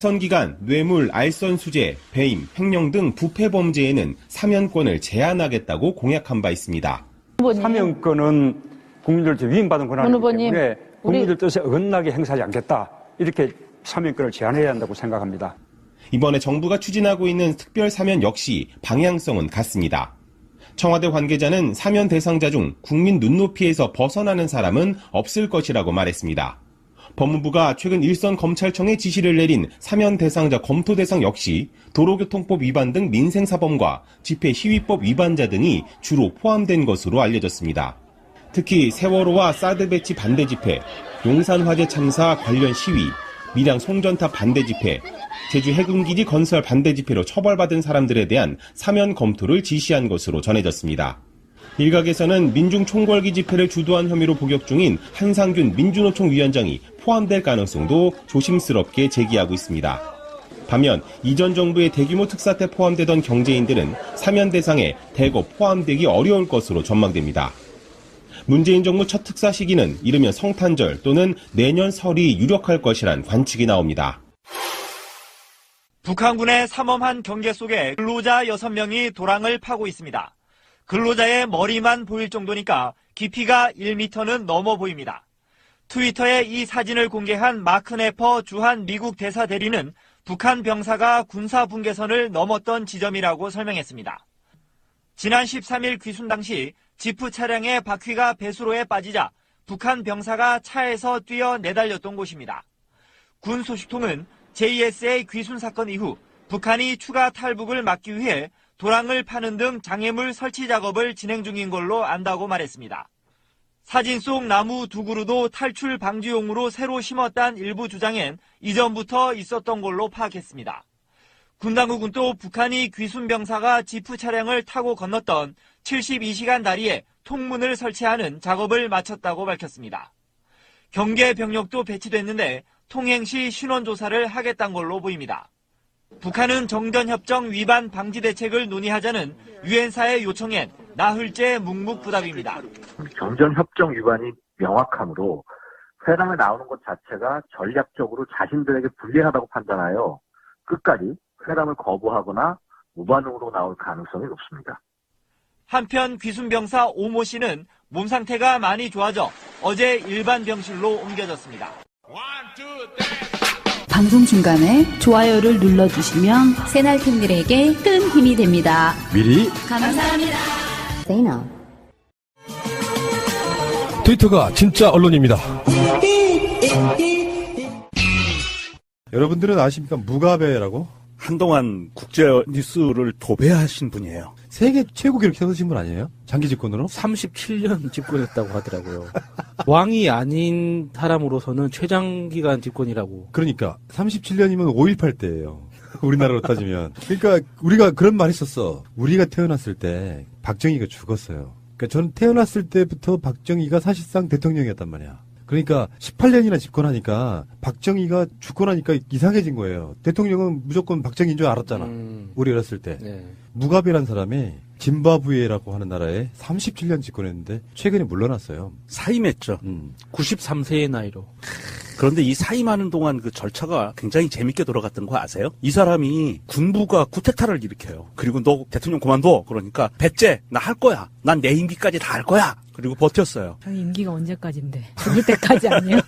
선기간, 뇌물, 알선수재, 배임, 횡령 등 부패 범죄에는 사면권을 제한하겠다고 공약한 바 있습니다. 사면권은 국민들한테 위임받은 권한이기 때문에 국민들 뜻에 어긋나게 행사하지 않겠다. 이렇게 사면권을 제한해야 한다고 생각합니다. 이번에 정부가 추진하고 있는 특별 사면 역시 방향성은 같습니다. 청와대 관계자는 사면 대상자 중 국민 눈높이에서 벗어나는 사람은 없을 것이라고 말했습니다. 법무부가 최근 일선 검찰청에 지시를 내린 사면 대상자 검토 대상 역시 도로교통법 위반 등 민생사범과 집회시위법 위반자 등이 주로 포함된 것으로 알려졌습니다. 특히 세월호와 사드 배치 반대 집회, 용산화재 참사 관련 시위, 밀양 송전탑 반대 집회, 제주 해군기지 건설 반대 집회로 처벌받은 사람들에 대한 사면 검토를 지시한 것으로 전해졌습니다. 일각에서는 민중총궐기 집회를 주도한 혐의로 복역 중인 한상균 민주노총 위원장이 포함될 가능성도 조심스럽게 제기하고 있습니다. 반면 이전 정부의 대규모 특사 때 포함되던 경제인들은 사면 대상에 대거 포함되기 어려울 것으로 전망됩니다. 문재인 정부 첫 특사 시기는 이르면 성탄절 또는 내년 설이 유력할 것이란 관측이 나옵니다. 북한군의 삼엄한 경계 속에 근로자 6명이 도랑을 파고 있습니다. 근로자의 머리만 보일 정도니까 깊이가 1m는 넘어 보입니다. 트위터에 이 사진을 공개한 마크 네퍼 주한 미국 대사 대리는 북한 병사가 군사 분계선을 넘었던 지점이라고 설명했습니다. 지난 13일 귀순 당시 지프 차량의 바퀴가 배수로에 빠지자 북한 병사가 차에서 뛰어 내달렸던 곳입니다. 군 소식통은 JSA 귀순 사건 이후 북한이 추가 탈북을 막기 위해 도랑을 파는 등 장애물 설치 작업을 진행 중인 걸로 안다고 말했습니다. 사진 속 나무 두 그루도 탈출 방지용으로 새로 심었다는 일부 주장엔 이전부터 있었던 걸로 파악했습니다. 군 당국은 또 북한이 귀순 병사가 지프 차량을 타고 건넜던 72시간 다리에 통문을 설치하는 작업을 마쳤다고 밝혔습니다. 경계 병력도 배치됐는데 통행 시 신원 조사를 하겠다는 걸로 보입니다. 북한은 정전협정 위반 방지 대책을 논의하자는 유엔사의 요청엔 나흘째 묵묵부답입니다. 정전협정 위반이 명확하므로 회담에 나오는 것 자체가 전략적으로 자신들에게 불리하다고 판단하여 끝까지 회담을 거부하거나 무반응으로 나올 가능성이 높습니다. 한편 귀순병사 오모 씨는 몸 상태가 많이 좋아져 어제 일반 병실로 옮겨졌습니다. 방송 중간에 좋아요를 눌러주시면 새날팀들에게 큰 힘이 됩니다. 미리 감사합니다. 트위터가 진짜 언론입니다. 여러분들은 아십니까? 무가베라고? 한동안 국제 뉴스를 도배하신 분이에요. 세계 최고 기록 세우신 분 아니에요? 장기 집권으로? 37년 집권했다고 하더라고요. 왕이 아닌 사람으로서는 최장기간 집권이라고. 그러니까 37년이면 5.18 때예요. 우리나라로 따지면. 그러니까 우리가 그런 말 했었어. 우리가 태어났을 때 박정희가 죽었어요. 그러니까 저는 태어났을 때부터 박정희가 사실상 대통령이었단 말이야. 그러니까 18년이나 집권하니까 박정희가 죽고 나니까 이상해진 거예요. 대통령은 무조건 박정희인 줄 알았잖아. 우리 어렸을 때. 네. 무가베란 사람이 짐바브웨라고 하는 나라에 37년 집권했는데 최근에 물러났어요. 사임했죠. 93세의 나이로. 그런데 이 사임하는 동안 그 절차가 굉장히 재밌게 돌아갔던 거 아세요? 이 사람이 군부가 쿠데타를 일으켜요. 그리고 너 대통령 그만둬. 그러니까 배째 나 할 거야. 난 내 임기까지 다 할 거야. 그리고 버텼어요. 저희 임기가 언제까지인데? 죽을 때까지 아니에요?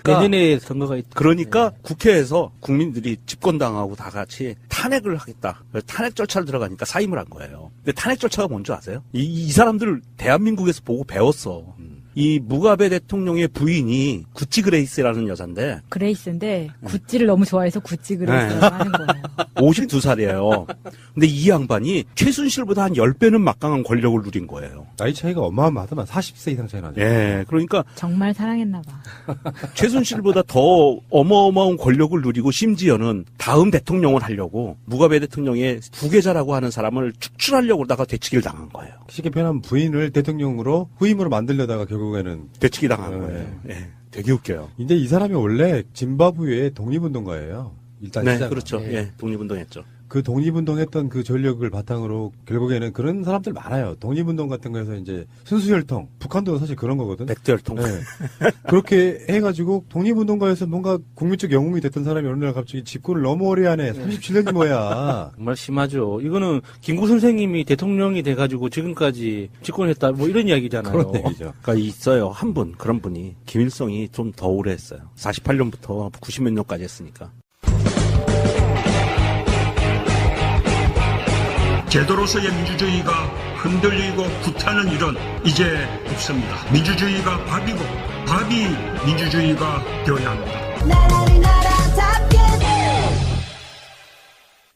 내년에 선거가 그러니까 국회에서 국민들이 집권당하고 다 같이 탄핵을 하겠다. 탄핵 절차를 들어가니까 사임을 한 거예요. 근데 탄핵 절차가 뭔지 아세요? 이 사람들 대한민국에서 보고 배웠어. 이 무가베 대통령의 부인이 구찌 그레이스라는 여잔데. 그레이스인데 구찌를 너무 좋아해서 구찌 그레이스라고 하는 거예요. 52살이에요. 근데 이 양반이 최순실보다 한 10배는 막강한 권력을 누린 거예요. 나이 차이가 어마어마하더만. 40세 이상 차이 나죠. 예, 그러니까 정말 사랑했나 봐. 최순실보다 더 어마어마한 권력을 누리고 심지어는 다음 대통령을 하려고 무가베 대통령의 부계자라고 하는 사람을 축출하려고 그러다가 되치기를 당한 거예요. 쉽게 표현하면 부인을 대통령으로 후임으로 만들려다가 결국에는 되치기 당한 거예요. 예, 되게 웃겨요. 근데 이 사람이 원래 짐바브웨의 독립운동가예요. 일단 네, 시작은. 그렇죠. 예, 독립운동했죠. 그 독립운동했던 그 전력을 바탕으로 결국에는 그런 사람들 많아요. 독립운동 같은 거에서 이제 순수혈통, 북한도 사실 그런 거거든. 백두혈통. 네. 그렇게 해가지고 독립운동가에서 뭔가 국민적 영웅이 됐던 사람이 어느 날 갑자기 집권을 너무 오래 하네. 37년이 뭐야. 정말 심하죠. 이거는 김구 선생님이 대통령이 돼가지고 지금까지 집권했다 뭐 이런 이야기잖아요. 그런 얘기죠. 그러니까 있어요. 한 분, 그런 분이. 김일성이 좀 더 오래 했어요. 48년부터 90몇 년까지 했으니까. 제도로서의 민주주의가 흔들리고 구타는 일은 이제 없습니다. 민주주의가 밥이고 밥이 민주주의가 되어야 합니다.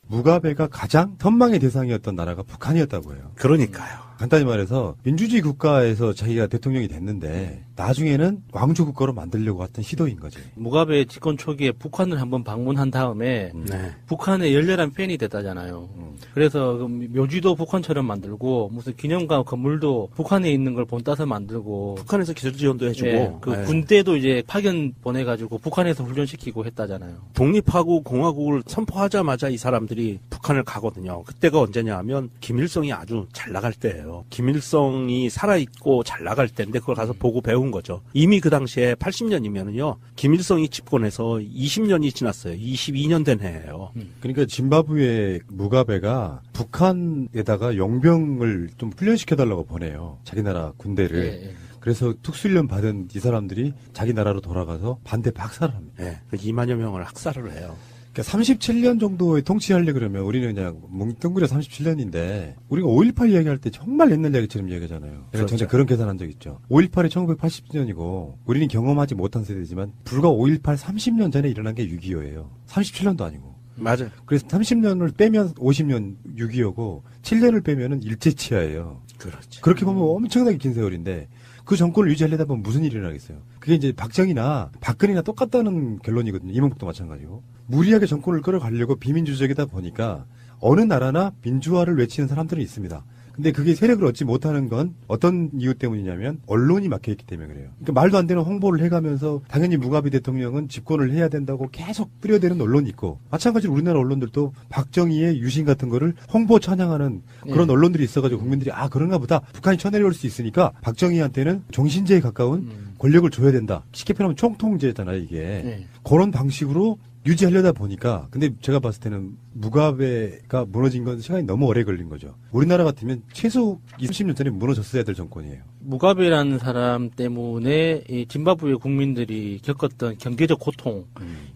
무가베가 가장 선망의 대상이었던 나라가 북한이었다고 해요. 그러니까요. 간단히 말해서 민주주의 국가에서 자기가 대통령이 됐는데 나중에는 왕조 국가로 만들려고 했던 시도인 거지. 무가베 집권 초기에 북한을 한번 방문한 다음에 네. 북한의 열렬한 팬이 됐다잖아요. 그래서 그 묘지도 북한처럼 만들고 무슨 기념관 건물도 북한에 있는 걸 본따서 만들고 북한에서 기술 지원도 해주고. 예, 그 네. 군대도 이제 파견 보내가지고 북한에서 훈련시키고 했다잖아요. 독립하고 공화국을 선포하자마자 이 사람들이 북한을 가거든요. 그때가 언제냐 하면 김일성이 아주 잘 나갈 때예요. 김일성이 살아있고 잘 나갈 때인데 그걸 가서 보고 배운 거죠. 이미 그 당시에 80년이면은요. 김일성이 집권해서 20년이 지났어요. 22년 된 해예요. 그러니까 짐바브웨 무가베가 북한에다가 용병을 좀 훈련시켜달라고 보내요. 자기 나라 군대를. 예, 예. 그래서 특수훈련 받은 이 사람들이 자기 나라로 돌아가서 반대 박살을 합니다. 네, 2만여 명을 학살을 해요. 그러니까 37년 정도의 통치하려 그러면 우리는 그냥 뭉뚱그려 37년인데 우리가 5.18 이야기할 때 정말 옛날 이야기처럼 이야기하잖아요. 제가 그렇죠. 전에 그런 계산한 적 있죠. 5.18이 1980년이고 우리는 경험하지 못한 세대지만 불과 5.18 30년 전에 일어난 게 6.25예요. 37년도 아니고. 맞아요. 그래서 30년을 빼면 50년 6.25고 7년을 빼면은 일제치하예요. 그렇죠. 그렇게 보면 엄청나게 긴 세월인데 그 정권을 유지하려다 보면 무슨 일이 일어나겠어요. 그게 이제 박정희나 박근혜나 똑같다는 결론이거든요. 이명박도 마찬가지고. 무리하게 정권을 끌어가려고 비민주적이다 보니까 어느 나라나 민주화를 외치는 사람들은 있습니다. 근데 그게 세력을 얻지 못하는 건 어떤 이유 때문이냐면 언론이 막혀있기 때문에 그래요. 그러니까 말도 안 되는 홍보를 해가면서 당연히 무가베 대통령은 집권을 해야 된다고 계속 뿌려대는 언론이 있고 마찬가지로 우리나라 언론들도 박정희의 유신 같은 거를 홍보 찬양하는 그런 언론들이 있어가지고 국민들이 아 그런가 보다 북한이 쳐내려올 수 있으니까 박정희한테는 종신제에 가까운 권력을 줘야 된다. 쉽게 표현하면 총통제잖아요 이게. 네. 그런 방식으로 유지하려다 보니까 근데 제가 봤을 때는 무가베가 무너진 건 시간이 너무 오래 걸린 거죠. 우리나라 같으면 최소 20년 전에 무너졌어야 될 정권이에요. 무가베라는 사람 때문에 이 짐바브웨 국민들이 겪었던 경제적 고통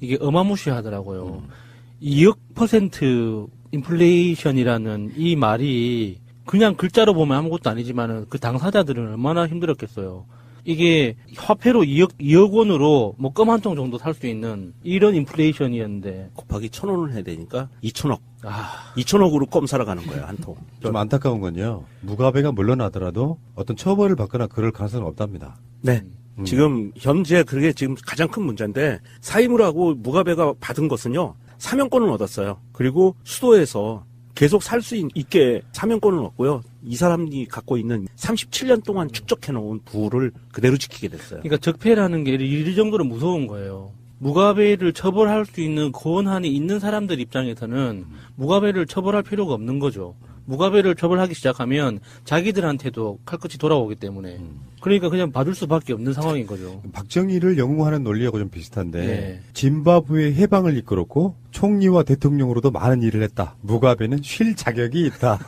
이게 어마무시하더라고요. 2억% 인플레이션이라는 이 말이 그냥 글자로 보면 아무것도 아니지만은 그 당사자들은 얼마나 힘들었겠어요. 이게 화폐로 2억 원으로 뭐 껌 한 통 정도 살 수 있는 이런 인플레이션이었는데 곱하기 1,000원을 해야 되니까 2,000억. 아, 2,000억으로 껌 사러 가는 거예요, 한 통. 좀 안타까운 건요. 무가베가 물러나더라도 어떤 처벌을 받거나 그럴 가능성은 없답니다. 네. 지금 현재 그게 지금 가장 큰 문제인데 사임을 하고 무가베가 받은 것은요. 사면권을 얻었어요. 그리고 수도에서 계속 살 수 있게 사면권을 얻고요. 이 사람이 갖고 있는 37년 동안 축적해놓은 부를 그대로 지키게 됐어요. 그러니까 적폐라는 게 이 정도로 무서운 거예요. 무가베를 처벌할 수 있는 권한이 있는 사람들 입장에서는 무가베를 처벌할 필요가 없는 거죠. 무가베를 처벌하기 시작하면 자기들한테도 칼끝이 돌아오기 때문에 그러니까 그냥 받을 수밖에 없는 상황인 거죠. 박정희를 영웅하는 논리하고 좀 비슷한데 네. 짐바브웨 해방을 이끌었고 총리와 대통령으로도 많은 일을 했다. 무가베는 쉴 자격이 있다.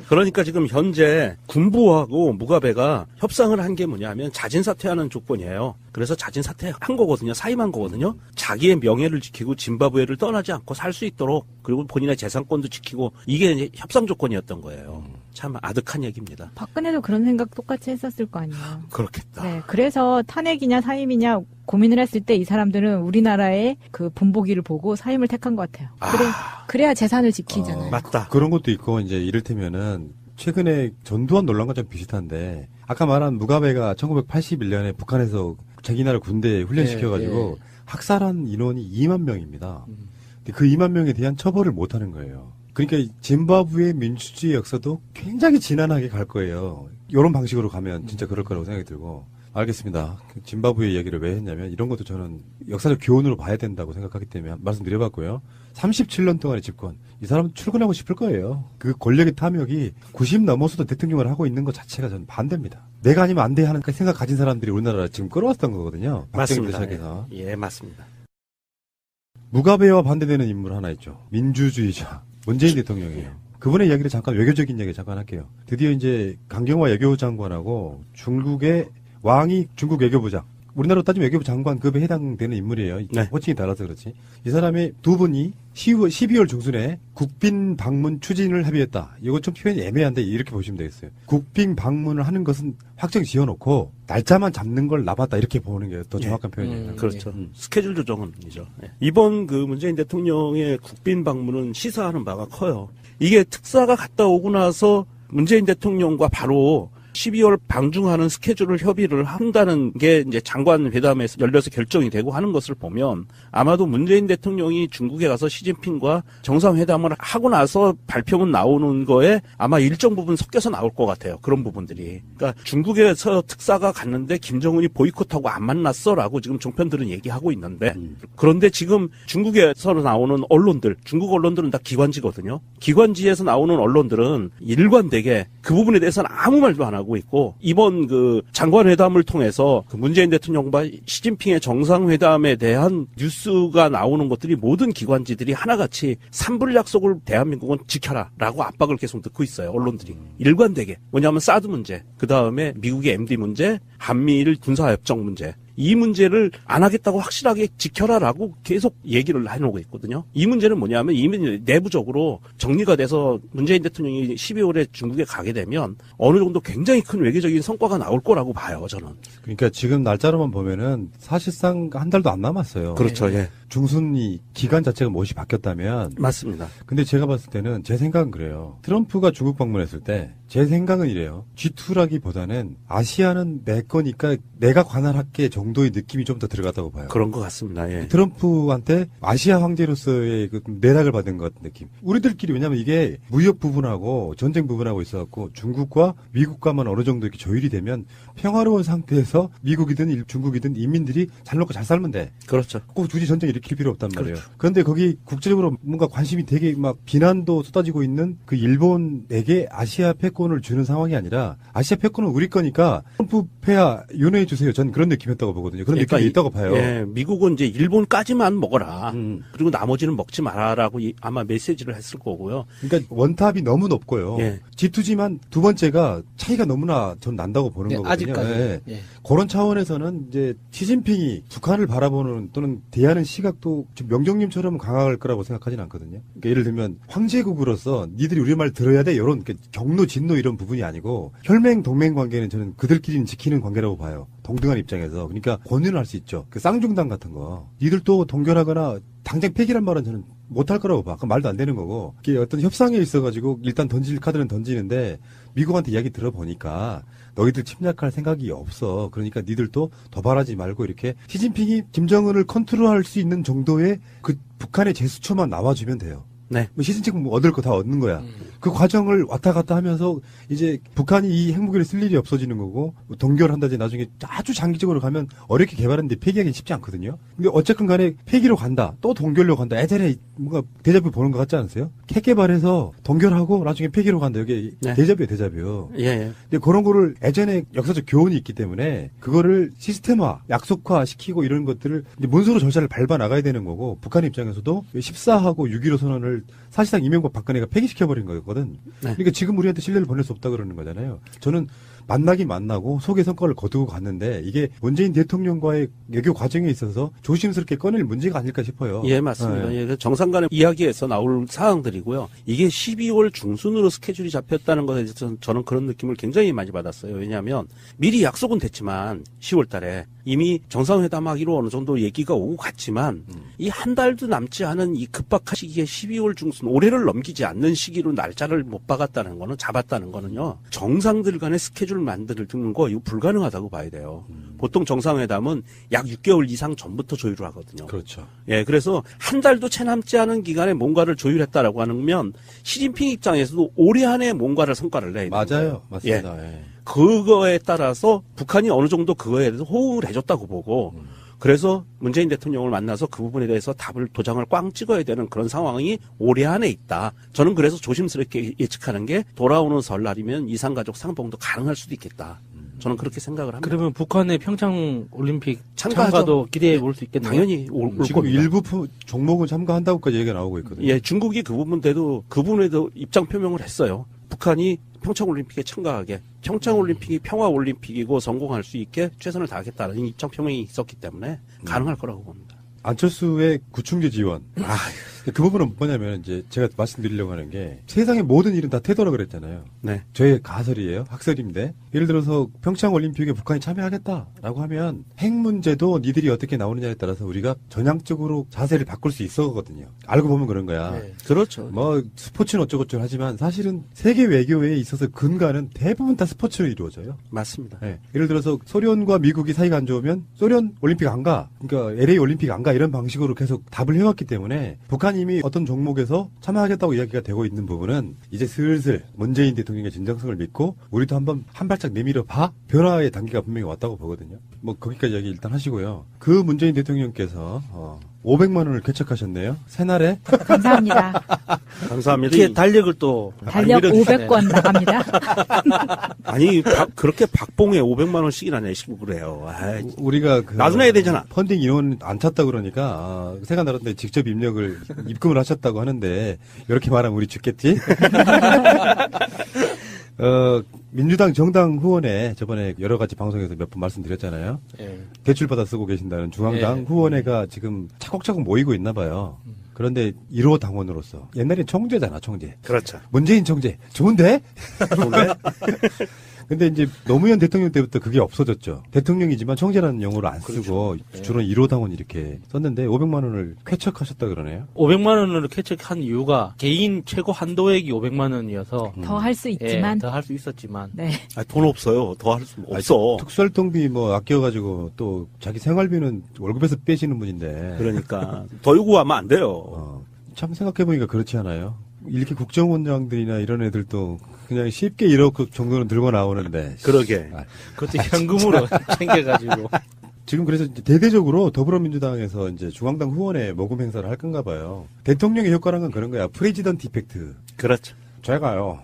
그러니까 지금 현재 군부하고 무가베가 협상을 한 게 뭐냐면 자진 사퇴하는 조건이에요. 그래서 자진 사퇴한 거거든요. 사임한 거거든요. 자기의 명예를 지키고 짐바브웨를 떠나지 않고 살 수 있도록 그리고 본인의 재산권도 지키고 이게 이제 협상 조건이었던 거예요. 참 아득한 얘기입니다. 박근혜도 그런 생각 똑같이 했었을 거 아니에요. 그렇겠다. 네, 그래서 탄핵이냐 사임이냐 고민을 했을 때 이 사람들은 우리나라의 그 본보기를 보고 사임을 택한 것 같아요. 그래야 재산을 지키잖아요. 맞다. 그런 것도 있고 이제 이를테면은 최근에 전두환 논란과 좀 비슷한데 아까 말한 무가베가 1981년에 북한에서 자기 나라 군대에 훈련시켜가지고 학살한 인원이 2만 명입니다. 근데 그 2만 명에 대한 처벌을 못하는 거예요. 그러니까 짐바브웨 민주주의 역사도 굉장히 지난하게 갈 거예요. 이런 방식으로 가면 진짜 그럴 거라고 생각이 들고 알겠습니다. 짐바브웨 이야기를 왜 했냐면 이런 것도 저는 역사적 교훈으로 봐야 된다고 생각하기 때문에 말씀드려봤고요. 37년 동안의 집권. 이 사람은 출근하고 싶을 거예요. 그 권력의 탐욕이 90 넘어서도 대통령을 하고 있는 것 자체가 저는 반대입니다. 내가 아니면 안 돼 하는 생각 가진 사람들이 우리나라를 지금 끌어왔던 거거든요. 맞습니다. 시작해서. 예, 맞습니다. 무가베와 반대되는 인물 하나 있죠. 민주주의자. 문재인 대통령이에요. 그분의 이야기를 잠깐 외교적인 이야기 잠깐 할게요. 드디어 이제 강경화 외교장관하고 중국의 왕이 중국 외교부장. 우리나라로 따지면 외교부 장관급에 해당되는 인물이에요. 네. 호칭이 달라서 그렇지. 이 사람이 두 분이 12월 중순에 국빈 방문 추진을 합의했다. 이거 좀 표현이 애매한데 이렇게 보시면 되겠어요. 국빈 방문을 하는 것은 확정 지어놓고 날짜만 잡는 걸 나봤다 이렇게 보는 게 더 정확한 표현이에요. 그렇죠. 스케줄 조정은이죠. 네. 이번 그 문재인 대통령의 국빈 방문은 시사하는 바가 커요. 이게 특사가 갔다 오고 나서 문재인 대통령과 바로 12월 방중하는 스케줄을 협의를 한다는 게 이제 장관 회담에서 열려서 결정이 되고 하는 것을 보면 아마도 문재인 대통령이 중국에 가서 시진핑과 정상회담을 하고 나서 발표문 나오는 거에 아마 일정 부분 섞여서 나올 것 같아요. 그런 부분들이. 그러니까 중국에서 특사가 갔는데 김정은이 보이콧하고 안 만났어라고 지금 종편들은 얘기하고 있는데 그런데 지금 중국에서 나오는 언론들, 중국 언론들은 다 기관지거든요. 기관지에서 나오는 언론들은 일관되게 그 부분에 대해서는 아무 말도 안 하고 있고 이번 그 장관회담을 통해서 그 문재인 대통령과 시진핑의 정상회담에 대한 뉴스가 나오는 것들이 모든 기관지들이 하나같이 산불 약속을 대한민국은 지켜라라고 압박을 계속 듣고 있어요. 언론들이 일관되게. 뭐냐면 사드 문제, 그 다음에 미국의 MD 문제, 한미일 군사협정 문제. 이 문제를 안 하겠다고 확실하게 지켜라라고 계속 얘기를 해놓고 있거든요. 이 문제는 뭐냐면 이미 내부적으로 정리가 돼서 문재인 대통령이 12월에 중국에 가게 되면 어느 정도 굉장히 큰 외교적인 성과가 나올 거라고 봐요, 저는. 그러니까 지금 날짜로만 보면은 사실상 한 달도 안 남았어요. 그렇죠, 예. 중순이 기간 자체가 무엇이 바뀌었다면. 맞습니다. 근데 제가 봤을 때는 제 생각은 그래요. 트럼프가 중국 방문했을 때 제 생각은 이래요. G2라기보다는 아시아는 내 거니까 내가 관할할게 정도의 느낌이 좀 더 들어갔다고 봐요. 그런 것 같습니다. 예. 트럼프한테 아시아 황제로서의 그 내락을 받은 것 같은 느낌. 우리들끼리 왜냐면 이게 무역 부분하고 전쟁 부분하고 있어갖고 중국과 미국과만 어느 정도 이렇게 조율이 되면 평화로운 상태에서 미국이든 중국이든 인민들이 잘 먹고 잘 살면 돼. 그렇죠. 꼭 굳이 전쟁 일으킬 필요 없단 말이에요. 그렇죠. 그런데 거기 국제적으로 뭔가 관심이 되게 막 비난도 쏟아지고 있는 그 일본에게 아시아 패권을 주는 상황이 아니라 아시아 패권은 우리 거니까 트럼프 폐하 윤회해 주세요. 전 그런 느낌이었다고 보거든요. 그런 그러니까 느낌이 있다고 봐요. 예, 미국은 이제 일본까지만 먹어라. 그리고 나머지는 먹지 마라라고 아마 메시지를 했을 거고요. 그러니까 원탑이 너무 높고요. 예. G2지만 두 번째가 차이가 너무나 전 난다고 보는 거거든요. 아직까지. 예. 예. 그런 차원에서는 이제 시진핑이 북한을 바라보는 또는 대하는 시각도 명정님처럼 강할 거라고 생각하지는 않거든요. 그러니까 예를 들면 황제국으로서 니들이 우리 말 들어야 돼 이런 경로 진노 이런 부분이 아니고 혈맹 동맹 관계는 저는 그들끼리는 지키는 관계라고 봐요. 동등한 입장에서. 그러니까 권유는 할 수 있죠. 그 쌍중당 같은 거. 니들 또 동결하거나 당장 폐기란 말은 저는 못할 거라고 봐. 그건 말도 안 되는 거고. 이게 어떤 협상에 있어가지고 일단 던질 카드는 던지는데 미국한테 이야기 들어보니까 너희들 침략할 생각이 없어. 그러니까 니들도 도발하지 말고 이렇게 시진핑이 김정은을 컨트롤할 수 있는 정도의 그 북한의 제스처만 나와주면 돼요. 네. 뭐 시진핑 뭐 얻을 거 다 얻는 거야. 그 과정을 왔다 갔다 하면서 이제 북한이 이 핵무기를 쓸 일이 없어지는 거고 동결한다지 나중에 아주 장기적으로 가면 어렵게 개발했는데 폐기하기는 쉽지 않거든요. 근데 어쨌든 간에 폐기로 간다. 또 동결로 간다. 예전에 뭔가 데자뷰 보는 것 같지 않으세요? 핵 개발해서 동결하고 나중에 폐기로 간다. 이게 네. 데자뷰예요, 데자뷰. 예, 예. 근데 그런 거를 예전에 역사적 교훈이 있기 때문에 그거를 시스템화, 약속화 시키고 이런 것들을 이제 문서로 절차를 밟아 나가야 되는 거고 북한 입장에서도 14하고 6.15 선언을 사실상 이명박 박근혜가 폐기시켜버린 거였거든. 네. 그러니까 지금 우리한테 신뢰를 보낼 수 없다 그러는 거잖아요. 저는 만나긴 만나고 속의 성과를 거두고 갔는데 이게 문재인 대통령과의 외교 과정에 있어서 조심스럽게 꺼낼 문제가 아닐까 싶어요. 예, 맞습니다. 네. 예, 정상 간의 이야기에서 나올 사항들이고요. 이게 12월 중순으로 스케줄이 잡혔다는 것에 대해서 저는 그런 느낌을 굉장히 많이 받았어요. 왜냐하면 미리 약속은 됐지만 10월 달에 이미 정상회담하기로 어느 정도 얘기가 오고 갔지만 이 한 달도 남지 않은 이 급박한 시기에 12월 중순 올해를 넘기지 않는 시기로 날짜를 못 박았다는 거는 잡았다는 거는요. 정상들 간의 스케줄 만드는 거 이거 불가능하다고 봐야 돼요. 보통 정상회담은 약 6개월 이상 전부터 조율을 하거든요. 그렇죠. 예, 그래서 한 달도 채 남지 않은 기간에 뭔가를 조율했다라고 하면 시진핑 입장에서도 올해 안에 뭔가를 성과를 내야 돼요. 맞아요. 맞습니다. 예. 그거에 따라서 북한이 어느 정도 그거에 대해서 호응을 해줬다고 보고 그래서 문재인 대통령을 만나서 그 부분에 대해서 도장을 꽝 찍어야 되는 그런 상황이 올해 안에 있다. 저는 그래서 조심스럽게 예측하는 게 돌아오는 설날이면 이산가족 상봉도 가능할 수도 있겠다. 저는 그렇게 생각을 합니다. 그러면 북한의 평창 올림픽 참가도 기대해 볼 수 있겠네요. 당연히 올 지금 겁니다. 일부 종목은 참가한다고까지 얘기가 나오고 있거든요. 예, 중국이 그 부분에도 입장 표명을 했어요. 북한이 평창올림픽에 참가하게, 평창올림픽이 평화올림픽이고 성공할 수 있게 최선을 다하겠다는 입장 표명이 있었기 때문에 가능할 거라고 봅니다. 안철수의 구충제 지원. 그 부분은 뭐냐면 이제 제가 말씀드리려고 하는 게 세상의 모든 일은 다 태도라 그랬잖아요. 네. 저의 가설이에요. 학설인데 예를 들어서 평창 올림픽에 북한이 참여하겠다라고 하면 핵 문제도 니들이 어떻게 나오느냐에 따라서 우리가 전향적으로 자세를 바꿀 수 있었거든요. 알고 보면 그런 거야. 네. 그렇죠. 뭐 스포츠는 어쩌고저쩌고 하지만 사실은 세계 외교에 있어서 근간은 대부분 다 스포츠로 이루어져요. 맞습니다. 네. 예를 들어서 소련과 미국이 사이가 안 좋으면 소련 올림픽 안 가. 그러니까 LA 올림픽 안 가. 이런 방식으로 계속 답을 해왔기 때문에 북한이 이미 어떤 종목에서 참여하겠다고 이야기가 되고 있는 부분은 이제 슬슬 문재인 대통령의 진정성을 믿고 우리도 한번 한 발짝 내밀어 봐. 변화의 단계가 분명히 왔다고 보거든요. 뭐 거기까지 이야기 일단 하시고요. 그 문재인 대통령께서 500만 원을 개척하셨네요. 새날에. 감사합니다. 감사합니다. 이렇게 달력을 또 달력 500권 나갑니다. 아니 그렇게 박봉에 500만 원씩이나 내시고 그래요. 아이, 우리가 나중에 해야 되잖아. 펀딩 인원 안 찼다 그러니까 세관나라한테 직접 입금을 하셨다고 하는데 이렇게 말하면 우리 죽겠지? 민주당 정당 후원회 저번에 여러 가지 방송에서 몇 번 말씀드렸잖아요. 예. 대출받아 쓰고 계신다는 중앙당 예. 후원회가 지금 차곡차곡 모이고 있나 봐요. 그런데 1호 당원으로서 옛날엔 청제잖아, 청제. 그렇죠. 문재인 청제. 좋은데? 좋은데? 근데 이제 노무현 대통령 때부터 그게 없어졌죠. 대통령이지만 청제라는 용어를 안 쓰고 그렇죠. 주로 1호 당원 이렇게 썼는데 500만 원을 쾌척하셨다 그러네요. 500만 원으로 개척한 이유가 개인 최고 한도액이 500만 원이어서 더 할 수 있지만. 더 할 수 있었지만. 네. 돈 없어요. 더 할 수 없어. 특수활동비 뭐 아껴가지고 또 자기 생활비는 월급에서 빼시는 분인데. 그러니까 더 요구하면 안 돼요. 참 생각해보니까 그렇지 않아요? 이렇게 국정원장들이나 이런 애들도 그냥 쉽게 1억 정도는 들고 나오는데. 그러게. 그것도 현금으로 챙겨가지고. 지금 그래서 이제 대대적으로 더불어민주당에서 이제 중앙당 후원회 모금 행사를 할 건가 봐요. 대통령의 효과란 그런 거야. 프레지던트 이펙트. 그렇죠. 제가요.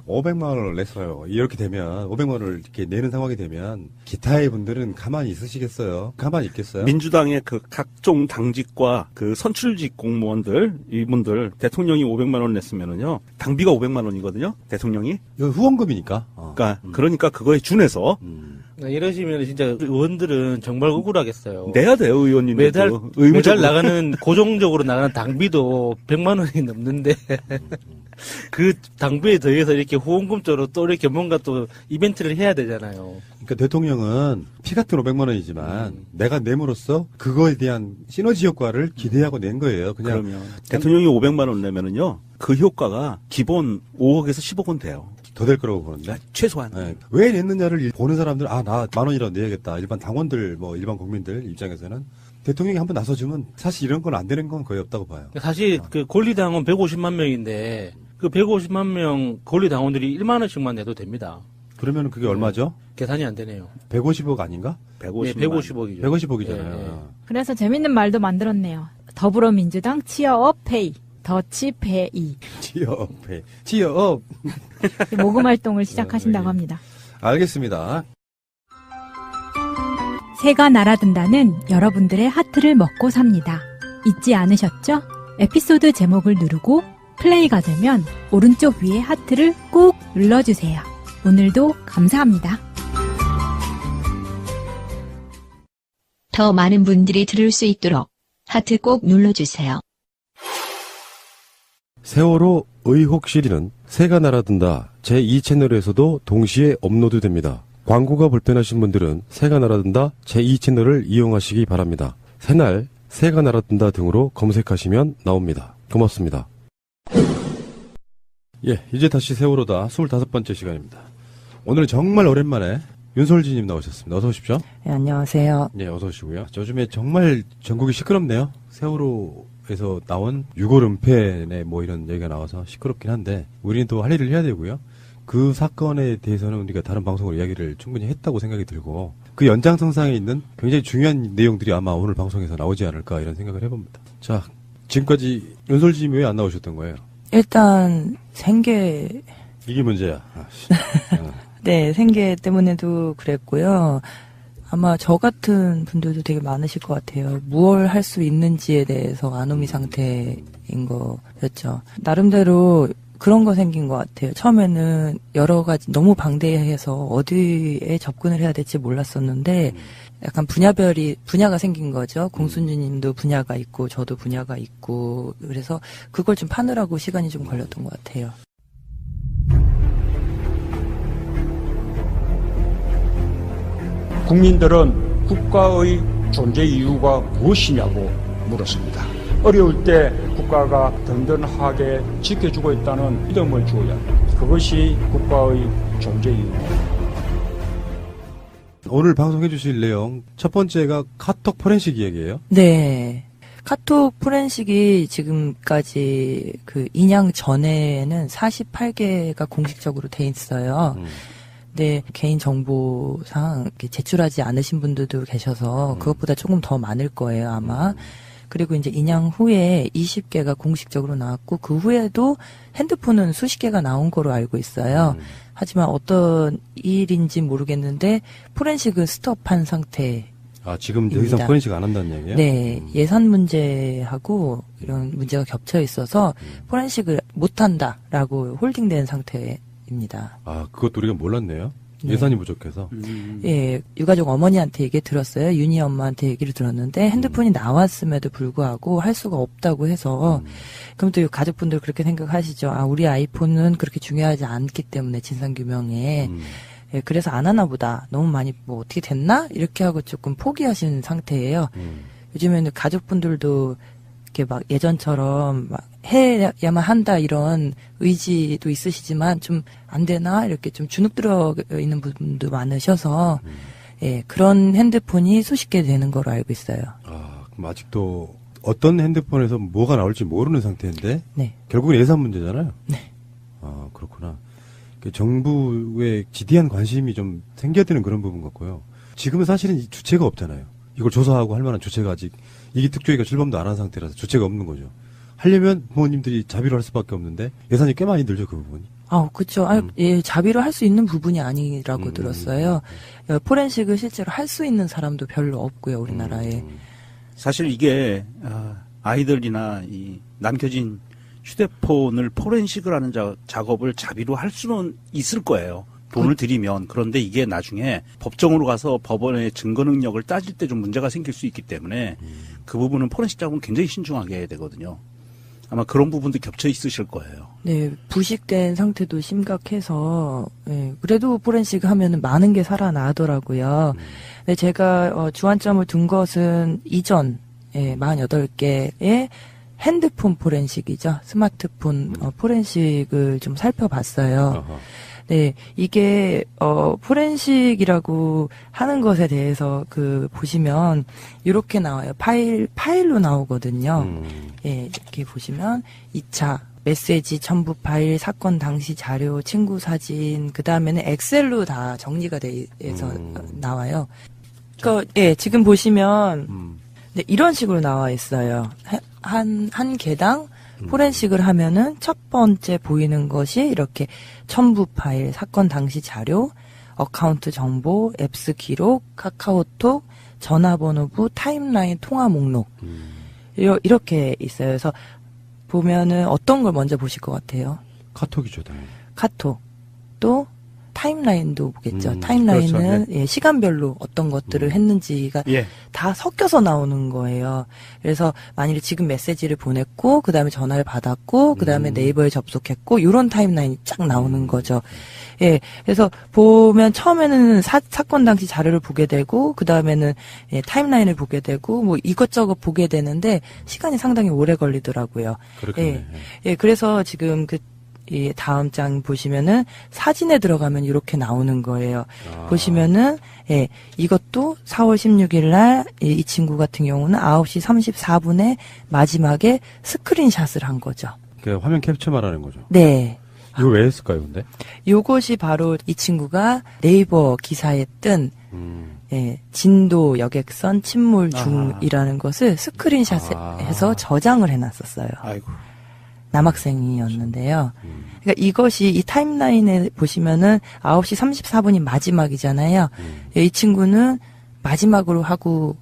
500만 원을 냈어요. 이렇게 되면 500만 원을 이렇게 내는 상황이 되면 기타의 분들은 가만히 있으시겠어요? 가만히 있겠어요? 민주당의 그 각종 당직과 그 선출직 공무원들 이분들 대통령이 500만 원 냈으면은요 당비가 500만 원이거든요. 대통령이. 이거 후원금이니까. 그러니까 그거에 준해서 이러시면 진짜 의원들은 정말 억울하겠어요. 내야 돼요, 의원님들. 매달 나가는 고정적으로 나가는 당비도 100만 원이 넘는데 그 당비에 더해서 이렇게 후원금조로 또 이렇게 뭔가 또 이벤트를 해야 되잖아요. 그러니까 대통령은 피 같은 500만 원이지만 내가 냄으로써 그거에 대한 시너지 효과를 기대하고 낸 거예요. 그러면 대통령이 500만 원 내면은요 그 효과가 기본 5억에서 10억 원 돼요. 더 될 거라고 보는데. 최소한. 네. 왜 냈느냐를 보는 사람들, 나 10,000원이라도 내야겠다. 일반 당원들, 일반 국민들 입장에서는 대통령이 한번 나서주면 사실 이런 건 안 되는 건 거의 없다고 봐요. 사실 그 권리당원 150만 명인데 그 150만 명 권리당원들이 1만 원씩만 내도 됩니다. 그러면 그게 얼마죠? 계산이 안 되네요. 150억 아닌가? 150억이죠. 150억이잖아요. 그래서 재밌는 말도 만들었네요. 더불어민주당 치어업 페이. 더치페이. 치어업. 모금 활동을 시작하신다고 합니다. 알겠습니다. 새가 날아든다는 여러분들의 하트를 먹고 삽니다. 잊지 않으셨죠? 에피소드 제목을 누르고 플레이가 되면 오른쪽 위에 하트를 꼭 눌러주세요. 오늘도 감사합니다. 더 많은 분들이 들을 수 있도록 하트 꼭 눌러주세요. 세월호 의혹실이는 새가 날아든다 제2채널에서도 동시에 업로드됩니다. 광고가 불편하신 분들은 새가 날아든다 제2채널을 이용하시기 바랍니다. 새날, 새가 날아든다 등으로 검색하시면 나옵니다. 고맙습니다. 예, 이제 다시 세월호다 25번째 시간입니다. 오늘은 정말 오랜만에 윤솔지님 나오셨습니다. 어서 오십시오. 네, 안녕하세요. 네, 어서 오시고요. 요즘에 정말 전국이 시끄럽네요. 세월호에서 나온 6월 은폐네 이런 얘기가 나와서 시끄럽긴 한데 우리는 또 할 일을 해야 되고요. 그 사건에 대해서는 우리가 다른 방송으로 이야기를 충분히 했다고 생각이 들고 그 연장선상에 있는 굉장히 중요한 내용들이 아마 오늘 방송에서 나오지 않을까 이런 생각을 해봅니다. 자, 지금까지 연설님 왜 안 나오셨던 거예요? 일단 생계 이게 문제야. 네, 생계 때문에도 그랬고요. 아마 저 같은 분들도 되게 많으실 것 같아요. 무얼 할 수 있는지에 대해서 아노미 상태인 거였죠. 나름대로 그런 거 생긴 것 같아요. 처음에는 여러 가지 너무 방대해서 어디에 접근을 해야 될지 몰랐었는데 약간 분야가 생긴 거죠. 공순주님도 분야가 있고 저도 분야가 있고 그래서 그걸 좀 파느라고 시간이 좀 걸렸던 것 같아요. 국민들은 국가의 존재 이유가 무엇이냐고 물었습니다. 어려울 때 국가가 든든하게 지켜주고 있다는 믿음을 주어야 합니다. 그것이 국가의 존재 이유입니다. 오늘 방송해 주실 내용 첫 번째가 카톡 포렌식 이야기예요? 네. 카톡 포렌식이 지금까지 그 인양 전에는 48개가 공식적으로 돼 있어요. 네, 개인 정보상 제출하지 않으신 분들도 계셔서 그것보다 조금 더 많을 거예요, 아마. 그리고 이제 인양 후에 20개가 공식적으로 나왔고 그 후에도 핸드폰은 수십 개가 나온 거로 알고 있어요. 하지만 어떤 일인지 모르겠는데 포렌식은 스톱한 상태. 아, 지금 더 이상 포렌식 안 한다는 얘기예요? 네, 예산 문제하고 이런 문제가 겹쳐 있어서 포렌식을 못 한다라고 홀딩된 상태입니다. 아, 그것도 우리가 몰랐네요. 예산이 부족해서. 예, 유가족 어머니한테 얘기 들었어요. 윤희 엄마한테 얘기를 들었는데 핸드폰이 나왔음에도 불구하고 할 수가 없다고 해서 그럼 또 가족분들 그렇게 생각하시죠. 아, 우리 아이폰은 그렇게 중요하지 않기 때문에 진상규명에 예, 그래서 안 하나 보다. 너무 많이 뭐 어떻게 됐나? 이렇게 하고 조금 포기하신 상태예요. 요즘에는 가족분들도 이렇게 막 예전처럼 막 해야만 한다 이런 의지도 있으시지만 좀 안 되나 이렇게 좀 주눅 들어 있는 부분도 많으셔서 예, 그런 핸드폰이 수십 개 되는 거로 알고 있어요. 아, 그럼 아직도 어떤 핸드폰에서 뭐가 나올지 모르는 상태인데 네. 결국은 예산 문제잖아요. 네. 아, 그렇구나. 정부의 지대한 관심이 좀 생겨야 되는 그런 부분 같고요. 지금은 사실은 이 주체가 없잖아요. 이걸 조사하고 할 만한 주체가 아직 이게 특조위가 출범도 안 한 상태라서 주체가 없는 거죠. 하려면 부모님들이 자비로 할 수밖에 없는데 예산이 꽤 많이 들죠, 그 부분이. 아, 그렇죠. 예, 자비로 할 수 있는 부분이 아니라고 들었어요. 포렌식을 실제로 할 수 있는 사람도 별로 없고요, 우리나라에. 사실 이게 아이들이나 이 남겨진 휴대폰을 포렌식을 하는 작업을 자비로 할 수는 있을 거예요. 돈을 들이면. 그런데 이게 나중에 법정으로 가서 법원의 증거 능력을 따질 때 좀 문제가 생길 수 있기 때문에 그 부분은 포렌식 작업은 굉장히 신중하게 해야 되거든요. 아마 그런 부분도 겹쳐 있으실 거예요. 네, 부식된 상태도 심각해서, 예, 그래도 포렌식 하면은 많은 게 살아나더라고요. 네, 제가, 주안점을 둔 것은 이전, 48개의 핸드폰 포렌식이죠. 스마트폰, 포렌식을 좀 살펴봤어요. 네, 이게, 포렌식이라고 하는 것에 대해서 보시면, 이렇게 나와요. 파일로 나오거든요. 예, 이렇게 보시면, 2차, 메시지, 첨부 파일, 사건 당시 자료, 친구 사진, 그 다음에는 엑셀로 다 정리가 돼서 나와요. 예, 지금 보시면, 네, 이런 식으로 나와 있어요. 한 개당, 포렌식을 하면은 첫 번째 보이는 것이 이렇게 첨부 파일, 사건 당시 자료, 어카운트 정보, 앱스 기록, 카카오톡, 전화번호부, 타임라인 통화 목록. 이렇게 있어요. 그래서 보면은 어떤 걸 먼저 보실 것 같아요? 카톡이죠, 당연히. 카톡. 또 타임라인도 보겠죠. 타임라인은 그렇죠. 네. 예, 시간별로 어떤 것들을 했는지가 다 섞여서 나오는 거예요. 그래서 만일에 지금 메시지를 보냈고 그 다음에 전화를 받았고 그 다음에 네이버에 접속했고 이런 타임라인이 쫙 나오는 거죠. 예, 그래서 보면 처음에는 사건 당시 자료를 보게 되고 그 다음에는 예, 타임라인을 보게 되고 뭐 이것저것 보게 되는데 시간이 상당히 오래 걸리더라고요. 그렇겠네. 예, 그래서 지금 이 다음 장 보시면은 사진에 들어가면 이렇게 나오는 거예요. 보시면은 예, 이것도 4월 16일 날 이 친구 같은 경우는 9시 34분에 마지막에 스크린샷을 한 거죠. 화면 캡처 말하는 거죠. 네. 이거 왜 했을까요, 근데? 요것이 바로 이 친구가 네이버 기사에 뜬 예, 진도 여객선 침몰 중이라는 것을 스크린샷해서 저장을 해놨었어요. 아이고. 남학생이었는데요. 그러니까 이것이 이 타임라인에 보시면은 9시 34분이 마지막이잖아요. 이 친구는 마지막으로 하고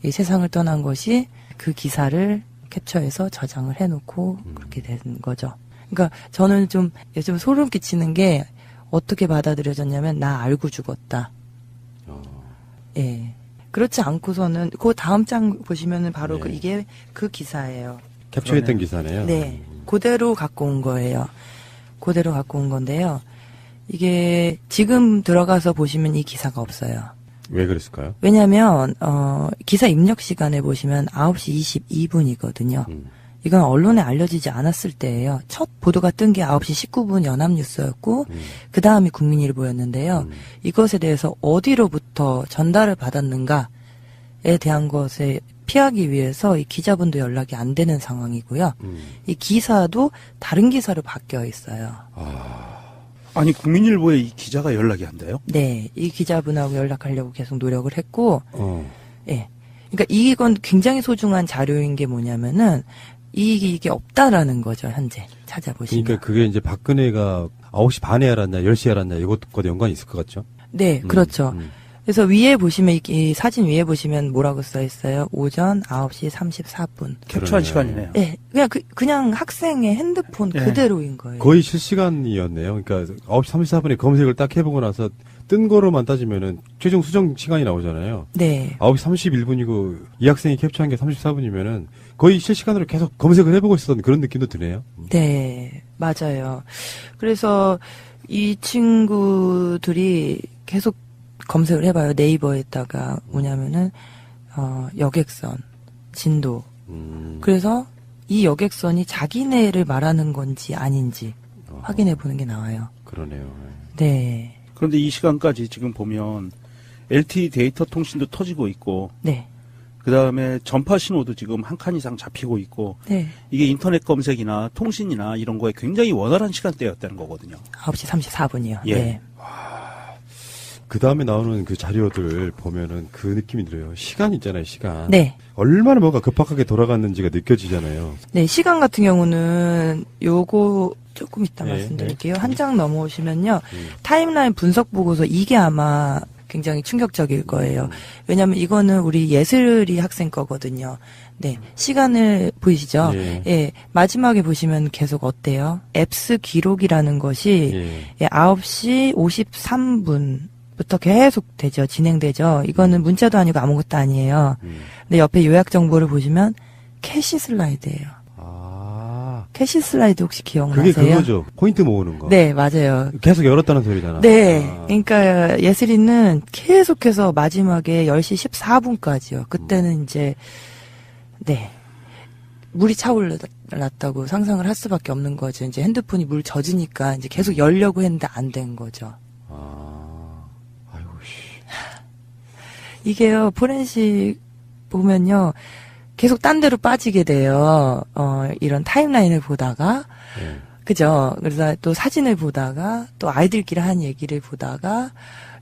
이 세상을 떠난 것이 그 기사를 캡처해서 저장을 해놓고 그렇게 된 거죠. 그러니까 저는 좀 요즘 소름 끼치는 게 어떻게 받아들여졌냐면 나 알고 죽었다. 예. 그렇지 않고서는 그 다음 장 보시면은 바로 네. 이게 그 기사예요. 캡처했던 기사네요. 네. 그대로 갖고 온 거예요. 그대로 갖고 온 건데요. 이게 지금 들어가서 보시면 이 기사가 없어요. 왜 그랬을까요? 왜냐면 기사 입력 시간에 보시면 9시 22분이거든요. 이건 언론에 알려지지 않았을 때예요. 첫 보도가 뜬 게 9시 19분 연합뉴스였고 그 다음이 국민일보였는데요. 이것에 대해서 어디로부터 전달을 받았는가에 대한 것에 피하기 위해서 이 기자분도 연락이 안 되는 상황이고요. 이 기사도 다른 기사로 바뀌어 있어요. 아니 국민일보에 이 기자가 연락이 안 돼요? 네, 이 기자분하고 연락하려고 계속 노력을 했고, 예, 그러니까 이건 굉장히 소중한 자료인 게 뭐냐면은 이게 없다라는 거죠 현재 찾아보시면. 그러니까 그게 이제 박근혜가 9시 반에 알았냐, 10시에 알았냐 이것과도 연관이 있을 것 같죠? 네, 그렇죠. 그래서 위에 보시면 이 사진 위에 보시면 뭐라고 써 있어요? 오전 9시 34분. 캡처한 시간이네요. 네, 그냥 학생의 핸드폰 그대로인 거예요. 거의 실시간이었네요. 그러니까 9시 34분에 검색을 딱 해보고 나서 뜬 거로만 따지면은 최종 수정 시간이 나오잖아요. 네. 9시 31분이고 이 학생이 캡처한 게 34분이면은 거의 실시간으로 계속 검색을 해보고 있었던 그런 느낌도 드네요. 네, 맞아요. 그래서 이 친구들이 계속 검색을 해봐요. 네이버에다가 뭐냐면은 여객선, 진도. 그래서 이 여객선이 자기네를 말하는 건지 아닌지 확인해 보는 게 나와요. 그러네요. 네. 그런데 이 시간까지 지금 보면 LTE 데이터 통신도 터지고 있고, 네. 그 다음에 전파 신호도 지금 한 칸 이상 잡히고 있고, 네. 이게 인터넷 검색이나 통신이나 이런 거에 굉장히 원활한 시간대였다는 거거든요. 9시 34분이요. 예. 네. 그 다음에 나오는 그 자료들 보면은 그 느낌이 들어요. 시간 있잖아요, 시간. 네. 얼마나 뭐가 급박하게 돌아갔는지가 느껴지잖아요. 네, 시간 같은 경우는 요거 조금 이따 네, 말씀드릴게요. 한 장 넘어오시면요. 타임라인 분석 보고서 이게 아마 굉장히 충격적일 거예요. 왜냐면 이거는 우리 예슬이 학생 거거든요. 네. 시간을 보이시죠? 예. 예. 마지막에 보시면 계속 어때요? 앱스 기록이라는 것이 예, 9시 53분부터 계속 되죠. 진행되죠. 이거는 문자도 아니고 아무것도 아니에요. 근데 옆에 요약 정보를 보시면 캐시 슬라이드예요. 캐시 슬라이드 혹시 기억나세요? 그게 그거죠. 포인트 모으는 거. 네, 맞아요. 계속 열었다는 소리잖아. 네. 그러니까 예슬이는 계속해서 마지막에 10시 14분까지요. 그때는 이제 네. 물이 차올랐다고 상상을 할 수밖에 없는 거죠. 이제 핸드폰이 물 젖으니까 이제 계속 열려고 했는데 안 된 거죠. 아이고 씨. 이게요. 포렌식 보면요. 계속 딴 데로 빠지게 돼요. 이런 타임라인을 보다가. 그죠? 그래서 또 사진을 보다가 또 아이들끼리 한 얘기를 보다가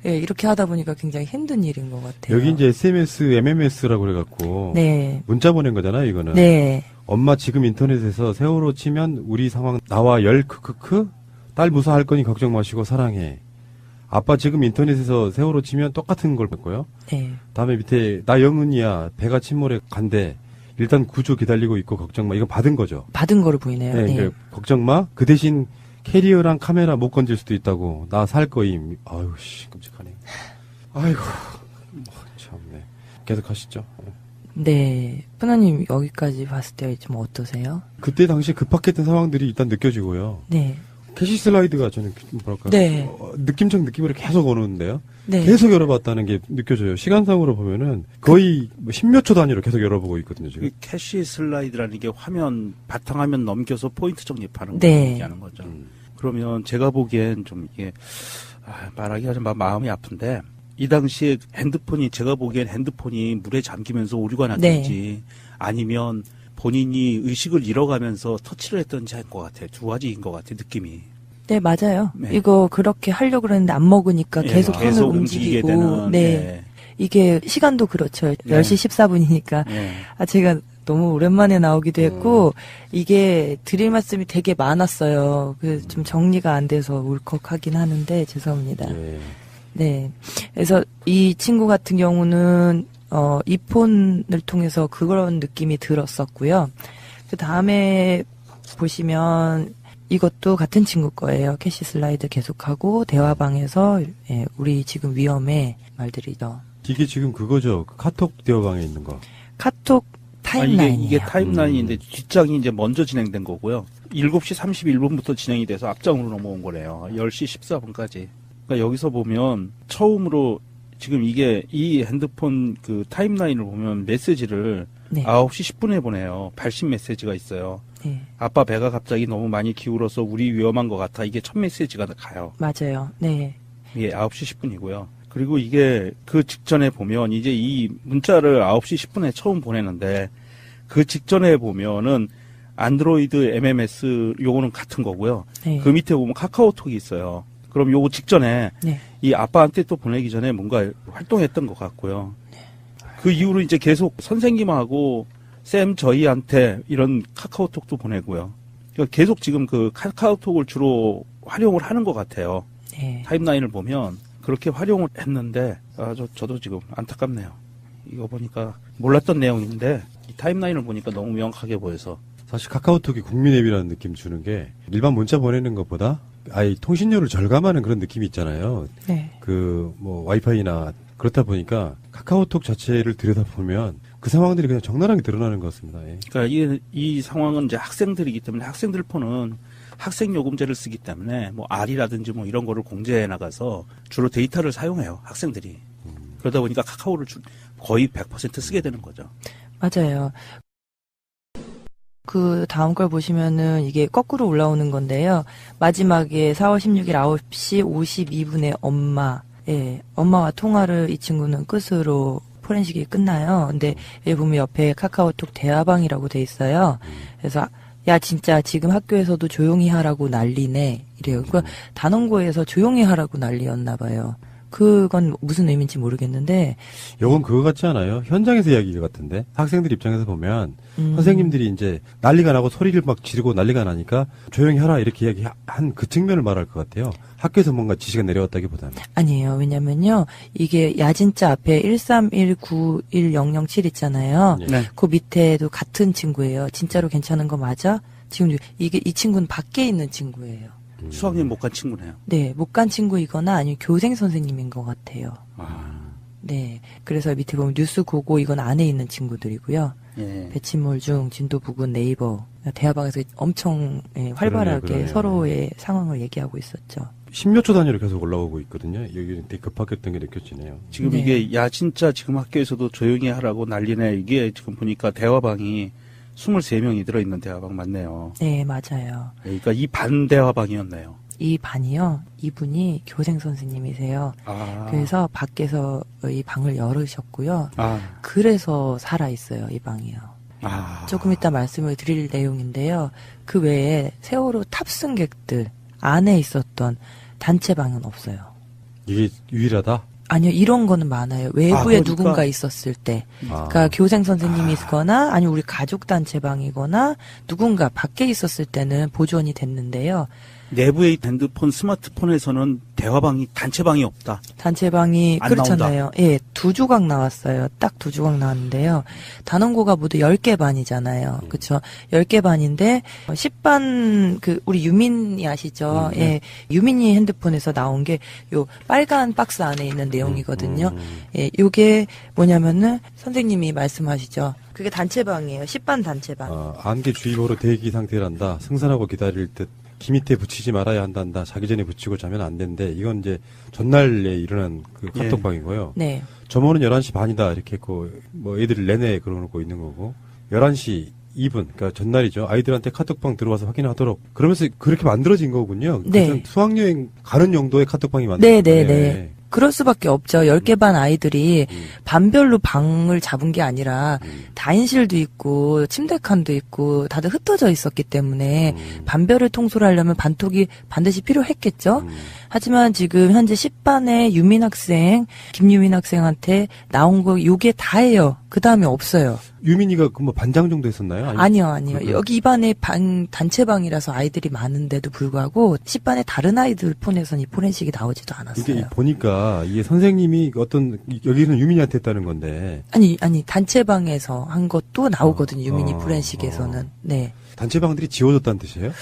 예, 이렇게 하다 보니까 굉장히 힘든 일인 것 같아요. 여기 이제 SMS, MMS라고 그래갖고 네. 문자 보낸 거잖아요, 이거는. 네. 엄마 지금 인터넷에서 세월호 치면 우리 상황 나와 열 크크크 딸 무사할 거니 걱정 마시고 사랑해. 아빠 지금 인터넷에서 세월호 치면 똑같은 걸 뺐고요. 네. 다음에 밑에 나 영은이야 배가 침몰해 간대. 일단 구조 기다리고 있고 걱정 마. 이거 받은 거죠. 받은 거로 보이네요. 네. 네. 그러니까 걱정 마. 그 대신 캐리어랑 카메라 못 건질 수도 있다고. 나 살 거임. 아유 씨 끔찍하네. 아이고 참네. 계속 하시죠. 네. 푸나님 여기까지 봤을 때 좀 어떠세요? 그때 당시 급박했던 상황들이 일단 느껴지고요. 네. 캐시 슬라이드가 저는 뭐랄까 네. 느낌적 느낌으로 계속 오는데요. 네. 계속 열어봤다는 게 느껴져요. 시간상으로 보면은 거의 10몇 초 단위로 계속 열어보고 있거든요. 지금. 캐시 슬라이드라는 게 화면 바탕화면 넘겨서 포인트 정립하는 거 네. 얘기하는 거죠. 그러면 제가 보기엔 좀 이게 말하기가 좀 마음이 아픈데 이 당시에 제가 보기엔 핸드폰이 물에 잠기면서 오류가 났든지 아니면 본인이 의식을 잃어가면서 터치를 했던지 할 것 같아요. 두 가지인 것 같아요. 느낌이. 네, 맞아요. 네. 이거 그렇게 하려고 그랬는데 안 먹으니까 예, 계속 손을 계속 움직이게 움직이고. 되는, 네. 예. 이게 시간도 그렇죠. 네. 10시 14분이니까. 예. 제가 너무 오랜만에 나오기도 했고, 이게 드릴 말씀이 되게 많았어요. 좀 정리가 안 돼서 울컥하긴 하는데, 죄송합니다. 네. 그래서 이 친구 같은 경우는, 이 폰을 통해서 그런 느낌이 들었었고요. 그 다음에 보시면, 이것도 같은 친구 거예요. 캐시 슬라이드 계속하고, 대화방에서, 예, 우리 지금 위험해 말들이죠. 이게 지금 그거죠. 카톡 대화방에 있는 거. 카톡 타임라인이에요. 이게 타임라인인데 뒷장이 이제 먼저 진행된 거고요. 7시 31분부터 진행이 돼서 앞장으로 넘어온 거래요. 10시 14분까지. 그러니까 여기서 보면 처음으로 지금 이게 이 핸드폰 그 타임라인을 보면 메시지를 네. 9시 10분에 보내요. 발신 메시지가 있어요. 네. 아빠 배가 갑자기 너무 많이 기울어서 우리 위험한 것 같아. 이게 첫 메시지가 가요. 맞아요. 네. 예, 9시 10분이고요. 그리고 이게 그 직전에 보면 이제 이 문자를 9시 10분에 처음 보내는데 그 직전에 보면은 안드로이드 MMS 요거는 같은 거고요. 네. 그 밑에 보면 카카오톡이 있어요. 그럼 요거 직전에 네. 이 아빠한테 또 보내기 전에 뭔가 활동했던 것 같고요. 그 이후로 이제 계속 선생님하고 쌤 저희한테 이런 카카오톡도 보내고요. 그러니까 계속 지금 그 카카오톡을 주로 활용을 하는 것 같아요. 네. 타임라인을 보면 그렇게 활용을 했는데 저도 지금 안타깝네요. 이거 보니까 몰랐던 내용인데 이 타임라인을 보니까 너무 명확하게 보여서 사실 카카오톡이 국민 앱이라는 느낌 주는 게 일반 문자 보내는 것보다 아예 통신료를 절감하는 그런 느낌이 있잖아요. 네. 그 뭐 와이파이나 그렇다 보니까 카카오톡 자체를 들여다보면 그 상황들이 그냥 적나라하게 드러나는 것 같습니다. 예. 그러니까 이 상황은 이제 학생들이기 때문에 학생들 폰은 학생 요금제를 쓰기 때문에 뭐 R이라든지 뭐 이런 거를 공제해 나가서 주로 데이터를 사용해요. 학생들이. 그러다 보니까 카카오를 거의 100% 쓰게 되는 거죠. 맞아요. 그 다음 걸 보시면은 이게 거꾸로 올라오는 건데요. 마지막에 4월 16일 9시 52분에 엄마와 통화를 이 친구는 끝으로 포렌식이 끝나요. 근데 여기 보면 옆에 카카오톡 대화방이라고 돼 있어요. 그래서 야 진짜 지금 학교에서도 조용히 하라고 난리네 이래요. 그러니까 단원고에서 조용히 하라고 난리였나 봐요. 그건 무슨 의미인지 모르겠는데 요건 그거 같지 않아요? 현장에서 이야기 같은데 학생들 입장에서 보면 선생님들이 이제 난리가 나고 소리를 막 지르고 난리가 나니까 조용히 하라 이렇게 이야기한 그 측면을 말할 것 같아요. 학교에서 뭔가 지시가 내려왔다기보다는 아니에요. 왜냐면요 이게 야진자 앞에 131910007 있잖아요. 네. 그 밑에도 같은 친구예요. 진짜로 괜찮은 거 맞아? 지금 이 친구는 밖에 있는 친구예요. 수학여행 못 간 친구네요. 네, 못 간 친구이거나 아니면 교생 선생님인 것 같아요. 네, 그래서 밑에 보면 뉴스 고고 이건 안에 있는 친구들이고요. 예. 배치몰 중 진도 부근 네이버 대화방에서 엄청 활발하게 그러네요. 서로의 상황을 얘기하고 있었죠. 10몇 초 단위로 계속 올라오고 있거든요. 여기 되게 급박했던 게 느껴지네요. 지금 네. 이게 야 진짜 지금 학교에서도 조용히 하라고 난리네. 이게 지금 보니까 대화방이 23명이 들어있는 대화방 맞네요. 네, 맞아요. 그러니까 이 반 대화방이었네요. 이 반이요. 이분이 교생 선생님이세요. 그래서 밖에서 이 방을 열으셨고요. 그래서 살아있어요, 이 방이요. 조금 이따 말씀을 드릴 내용인데요. 그 외에 세월호 탑승객들 안에 있었던 단체방은 없어요. 이게 유일하다? 아니요, 이런 거는 많아요. 외부에 그러니까? 누군가 있었을 때. 그러니까 교생 선생님이 있거나, 아니면 우리 가족 단체방이거나, 누군가 밖에 있었을 때는 보존이 됐는데요. 내부의 핸드폰, 스마트폰에서는 대화방이, 단체방이 없다. 단체방이 안 그렇잖아요. 나온다. 예, 2조각 나왔어요. 딱 2조각 나왔는데요. 단원고가 모두 10개 반이잖아요. 그렇죠? 10개 반인데 10반 우리 유민이 아시죠? 예. 유민이 핸드폰에서 나온 게 요 빨간 박스 안에 있는 내용이거든요. 예, 요게 뭐냐면은 선생님이 말씀하시죠. 그게 단체방이에요. 10반 단체방. 안개 주의보로 대기 상태란다. 승선하고 기다릴 듯. 기 밑에 붙이지 말아야 한단다. 자기 전에 붙이고 자면 안 된대. 이건 이제 전날에 일어난 그 카톡방이고요. 네. 점호는 11시 반이다. 이렇게 했고, 뭐 애들 내내 그러고 있는 거고. 11시 2분, 그러니까 전날이죠. 아이들한테 카톡방 들어와서 확인하도록. 그러면서 그렇게 만들어진 거군요. 네. 그래서 수학여행 가는 용도의 카톡방이 만들어진 거예요. 네. 그럴 수밖에 없죠. 10개 반 아이들이 반별로 방을 잡은 게 아니라 다인실도 있고 침대 칸도 있고 다들 흩어져 있었기 때문에 반별을 통솔하려면 반톡이 반드시 필요했겠죠. 하지만 지금 현재 10반의 유민 학생, 김유민 학생한테 나온 거 요게 다예요. 그 다음에 없어요. 유민이가 그 뭐 반장 정도 했었나요? 아니요. 여기 2반에 단체방이라서 아이들이 많은데도 불구하고 10반의 다른 아이들 폰에서는 이 포렌식이 나오지도 않았어요. 이게 보니까 이게 선생님이 어떤 여기는 유민이한테 했다는 건데. 아니 단체방에서 한 것도 나오거든요. 유민이 포렌식에서는. 네. 단체방들이 지워졌다는 뜻이에요?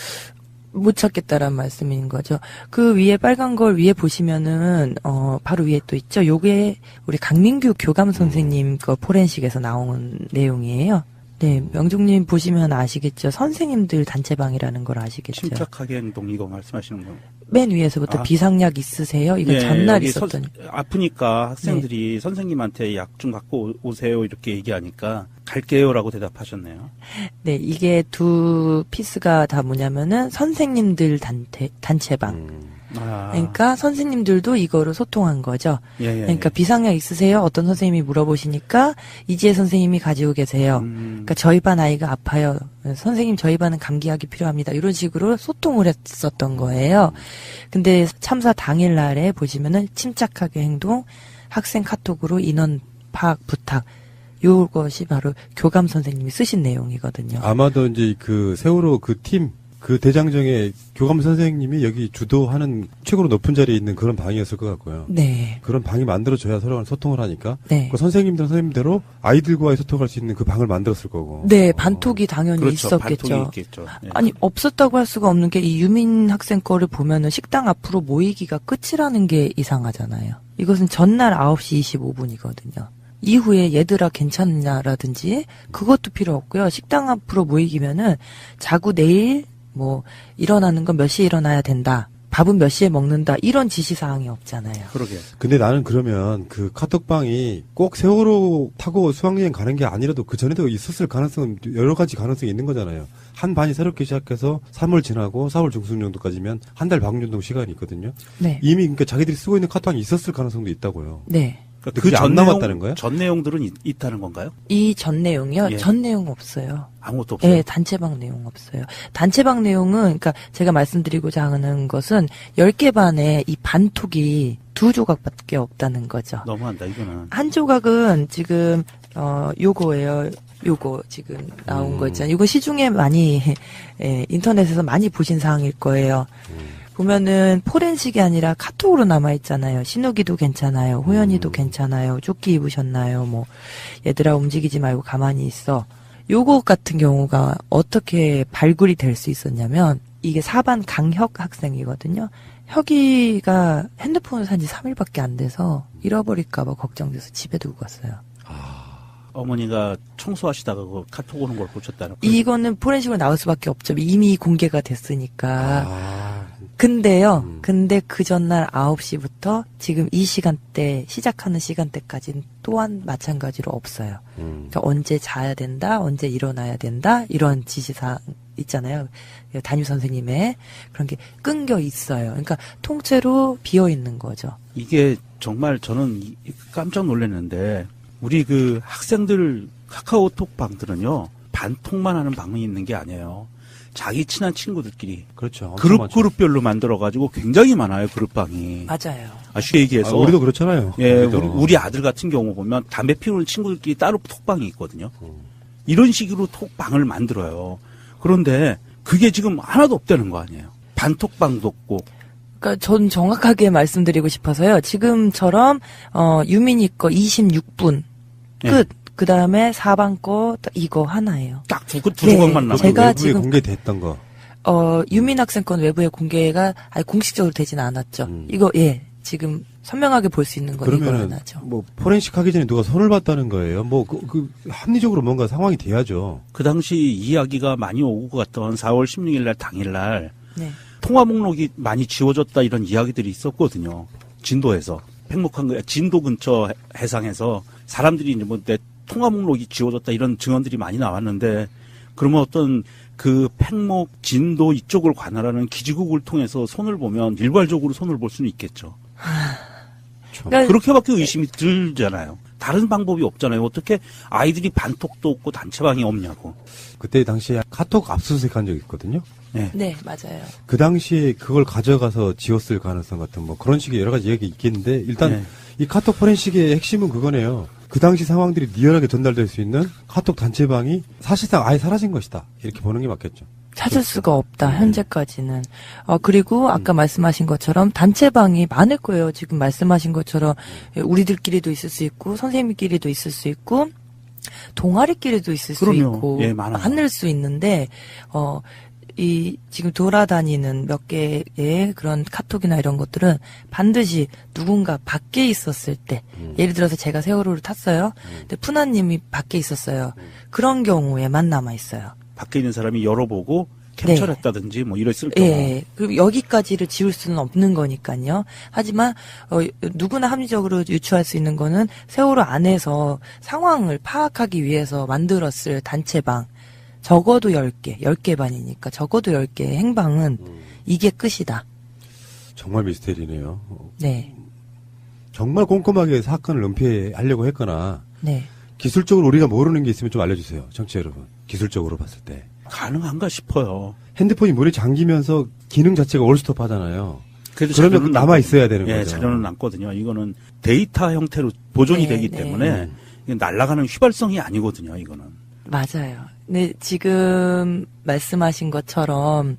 못 찾겠다라는 말씀인 거죠. 그 위에 빨간 걸 위에 보시면은 바로 위에 또 있죠. 요게 우리 강민규 교감 선생님 거 포렌식에서 나온 내용이에요. 네, 명중님 보시면 아시겠죠. 선생님들 단체방이라는 걸 아시겠죠. 침착하게 행동 이거 말씀하시는 거예요? 맨 위에서부터 비상약 있으세요? 이거 전날 있었던. 아프니까 학생들이 선생님한테 약 좀 갖고 오세요 이렇게 얘기하니까 갈게요라고 대답하셨네요. 네, 이게 두 피스가 다 뭐냐면은 선생님들 단체방. 그러니까 선생님들도 이거로 소통한 거죠. 그러니까 비상약 있으세요? 어떤 선생님이 물어보시니까 이지혜 선생님이 가지고 계세요. 그러니까 저희 반 아이가 아파요. 선생님 저희 반은 감기약이 필요합니다. 이런 식으로 소통을 했었던 거예요. 근데 참사 당일 날에 보시면은 침착하게 행동, 학생 카톡으로 인원 파악 부탁. 요것이 바로 교감 선생님이 쓰신 내용이거든요. 아마도 이제 그 세월호 그 팀, 그 대장정의 교감 선생님이 여기 주도하는 최고로 높은 자리에 있는 그런 방이었을 것 같고요. 네. 그런 방이 만들어져야 서로 소통을 하니까. 네. 그 선생님들은 선생님대로 아이들과의 소통할 수 있는 그 방을 만들었을 거고. 네, 반톡이 당연히 그렇죠, 있었겠죠. 반톡이 있겠죠. 네. 아니, 없었다고 할 수가 없는 게 이 유민 학생 거를 보면은 식당 앞으로 모이기가 끝이라는 게 이상하잖아요. 이것은 전날 9시 25분이거든요. 이후에 얘들아 괜찮냐라든지 그것도 필요 없고요. 식당 앞으로 모이기면은 자고 내일 뭐 일어나는 건 몇 시에 일어나야 된다. 밥은 몇 시에 먹는다. 이런 지시사항이 없잖아요. 그러게. 근데 나는 그러면 그 카톡방이 꼭 세월호 타고 수학여행 가는 게 아니라도 그 전에도 있었을 가능성은 여러 가지 가능성이 있는 거잖아요. 한 반이 새롭게 시작해서 3월 지나고 4월 중순 정도까지면 한 달 반 정도 시간이 있거든요. 네. 이미 그러니까 자기들이 쓰고 있는 카톡방이 있었을 가능성도 있다고요. 네. 그러니까 그게 안 남았다는 거예요? 전 내용들은 있다는 건가요? 이 전 내용이요? 예. 전 내용 없어요. 아무것도 없어요? 네, 단체방 내용 없어요. 단체방 내용은, 그러니까 제가 말씀드리고자 하는 것은 10개 반에 이 반톡이 2조각밖에 없다는 거죠. 너무한다, 이거는. 한 조각은 지금, 요거예요. 요거 지금 나온 거 있잖아요. 이거 시중에 많이, 인터넷에서 많이 보신 사항일 거예요. 보면은 포렌식이 아니라 카톡으로 남아있잖아요. 신우기도 괜찮아요. 호연이도 괜찮아요. 조끼 입으셨나요? 뭐 얘들아 움직이지 말고 가만히 있어. 요거 같은 경우가 어떻게 발굴이 될 수 있었냐면 이게 4반 강혁 학생이거든요. 혁이가 핸드폰을 산 지 3일밖에 안 돼서 잃어버릴까 봐 걱정돼서 집에 두고 갔어요. 어머니가 청소하시다가 그 카톡 오는 걸 보셨다는. 이거는 포렌식으로 나올 수밖에 없죠. 이미 공개가 됐으니까. 근데요, 근데 그 전날 9시부터 지금 이 시간대, 시작하는 시간대까지는 또한 마찬가지로 없어요. 그러니까 언제 자야 된다, 언제 일어나야 된다, 이런 지시사항 있잖아요. 담임 선생님의 그런 게 끊겨 있어요. 그러니까 통째로 비어 있는 거죠. 이게 정말 저는 깜짝 놀랐는데, 우리 그 학생들 카카오톡 방들은요, 반톡만 하는 방이 있는 게 아니에요. 자기 친한 친구들끼리. 그렇죠. 그룹별로 만들어가지고 굉장히 많아요, 그룹방이. 맞아요. 쉽게 얘기해서. 우리도 그렇잖아요. 예, 우리도. 우리 아들 같은 경우 보면 담배 피우는 친구들끼리 따로 톡방이 있거든요. 이런 식으로 톡방을 만들어요. 그런데 그게 지금 하나도 없다는 거 아니에요. 반톡방도 없고. 그러니까 전 정확하게 말씀드리고 싶어서요. 지금처럼 유민이 거 26분 끝. 네. 그 다음에 4반 거 이거 하나예요. 딱 두 조각만 남아요. 제가 외부에 지금 공개됐던 거. 유민 학생 건 외부에 공개가 아니 공식적으로 되지는 않았죠. 이거 지금 선명하게 볼 수 있는 건 이거 그러면은 하나죠. 뭐 포렌식 하기 전에 누가 손을 봤다는 거예요. 뭐 합리적으로 뭔가 상황이 돼야죠. 그 당시 이야기가 많이 오고 갔던 4월 16일 날 당일날 네. 통화 목록이 많이 지워졌다 이런 이야기들이 있었거든요. 진도에서. 팽목한 거 진도 근처 해상에서 사람들이 이제 뭐 내 통화 목록이 지워졌다 이런 증언들이 많이 나왔는데 그러면 어떤 그 팽목 진도 이쪽을 관할하는 기지국을 통해서 손을 보면 일괄적으로 손을 볼 수는 있겠죠. 그렇죠. 그러니까 그렇게밖에 의심이 들잖아요. 다른 방법이 없잖아요. 어떻게 아이들이 반톡도 없고 단체방이 없냐고. 그때 당시에 카톡 압수수색한 적이 있거든요. 네, 맞아요. 그 당시에 그걸 가져가서 지웠을 가능성 같은 뭐 그런 식의 여러 가지 얘기가 있겠는데 일단 이 카톡 포렌식의 핵심은 그거네요. 그 당시 상황들이 리얼하게 전달될 수 있는 카톡 단체방이 사실상 아예 사라진 것이다. 이렇게 보는 게 맞겠죠. 찾을 수가 없다, 현재까지는. 그리고 아까 말씀하신 것처럼 단체방이 많을 거예요. 지금 말씀하신 것처럼 우리들끼리도 있을 수 있고, 선생님끼리도 있을 수 있고, 동아리끼리도 있을 수 있고, 예, 많아요. 많을 수 있는데, 지금 돌아다니는 몇 개의 그런 카톡이나 이런 것들은 반드시 누군가 밖에 있었을 때, 예를 들어서 제가 세월호를 탔어요. 근데 푸나님이 밖에 있었어요. 그런 경우에만 남아있어요. 밖에 있는 사람이 열어보고 캡처했다든지 뭐 이랬을 경우. 예. 그리고 여기까지를 지울 수는 없는 거니까요. 하지만 누구나 합리적으로 유추할 수 있는 거는 세월호 안에서 상황을 파악하기 위해서 만들었을 단체방. 적어도 10개 반이니까 적어도 10개의 행방은 이게 끝이다. 정말 미스테리네요. 네. 정말 꼼꼼하게 사건을 은폐하려고 했거나 네. 기술적으로 우리가 모르는 게 있으면 좀 알려주세요. 청취자 여러분. 기술적으로 봤을 때. 가능한가 싶어요. 핸드폰이 물에 잠기면서 기능 자체가 올스톱 하잖아요. 그래도 그러면 남아 있어야 되는 예, 거죠. 자료는 남거든요. 이거는 데이터 형태로 보존이 되기 때문에 이게 날아가는 휘발성이 아니거든요. 이거는. 맞아요. 네, 지금 말씀하신 것처럼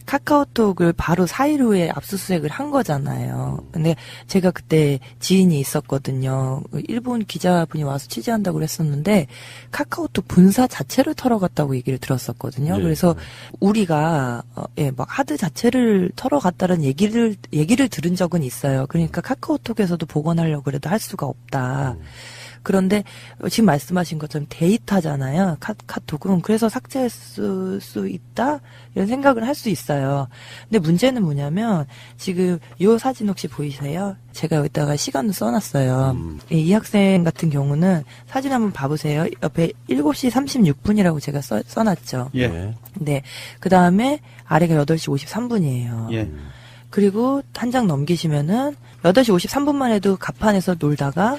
카카오톡을 바로 4일 후에 압수수색을 한 거잖아요. 근데 제가 그때 지인이 있었거든요. 일본 기자분이 와서 취재한다고 그랬었는데 카카오톡 본사 자체를 털어갔다고 얘기를 들었었거든요. 네. 그래서 우리가 막 하드 자체를 털어갔다는 얘기를 들은 적은 있어요. 그러니까 카카오톡에서도 복원하려고 그래도 할 수가 없다. 그런데 지금 말씀하신 것처럼 데이터잖아요. 카톡은. 그래서 삭제할 수 있다? 이런 생각을 할 수 있어요. 근데 문제는 뭐냐면 지금 이 사진 혹시 보이세요? 제가 여기다가 시간을 써놨어요. 이 학생 같은 경우는 사진 한번 봐보세요. 옆에 7시 36분이라고 제가 써놨죠. 예. 네. 그 다음에 아래가 8시 53분이에요. 예. 그리고 한 장 넘기시면은 8시 53분만 해도 갑판에서 놀다가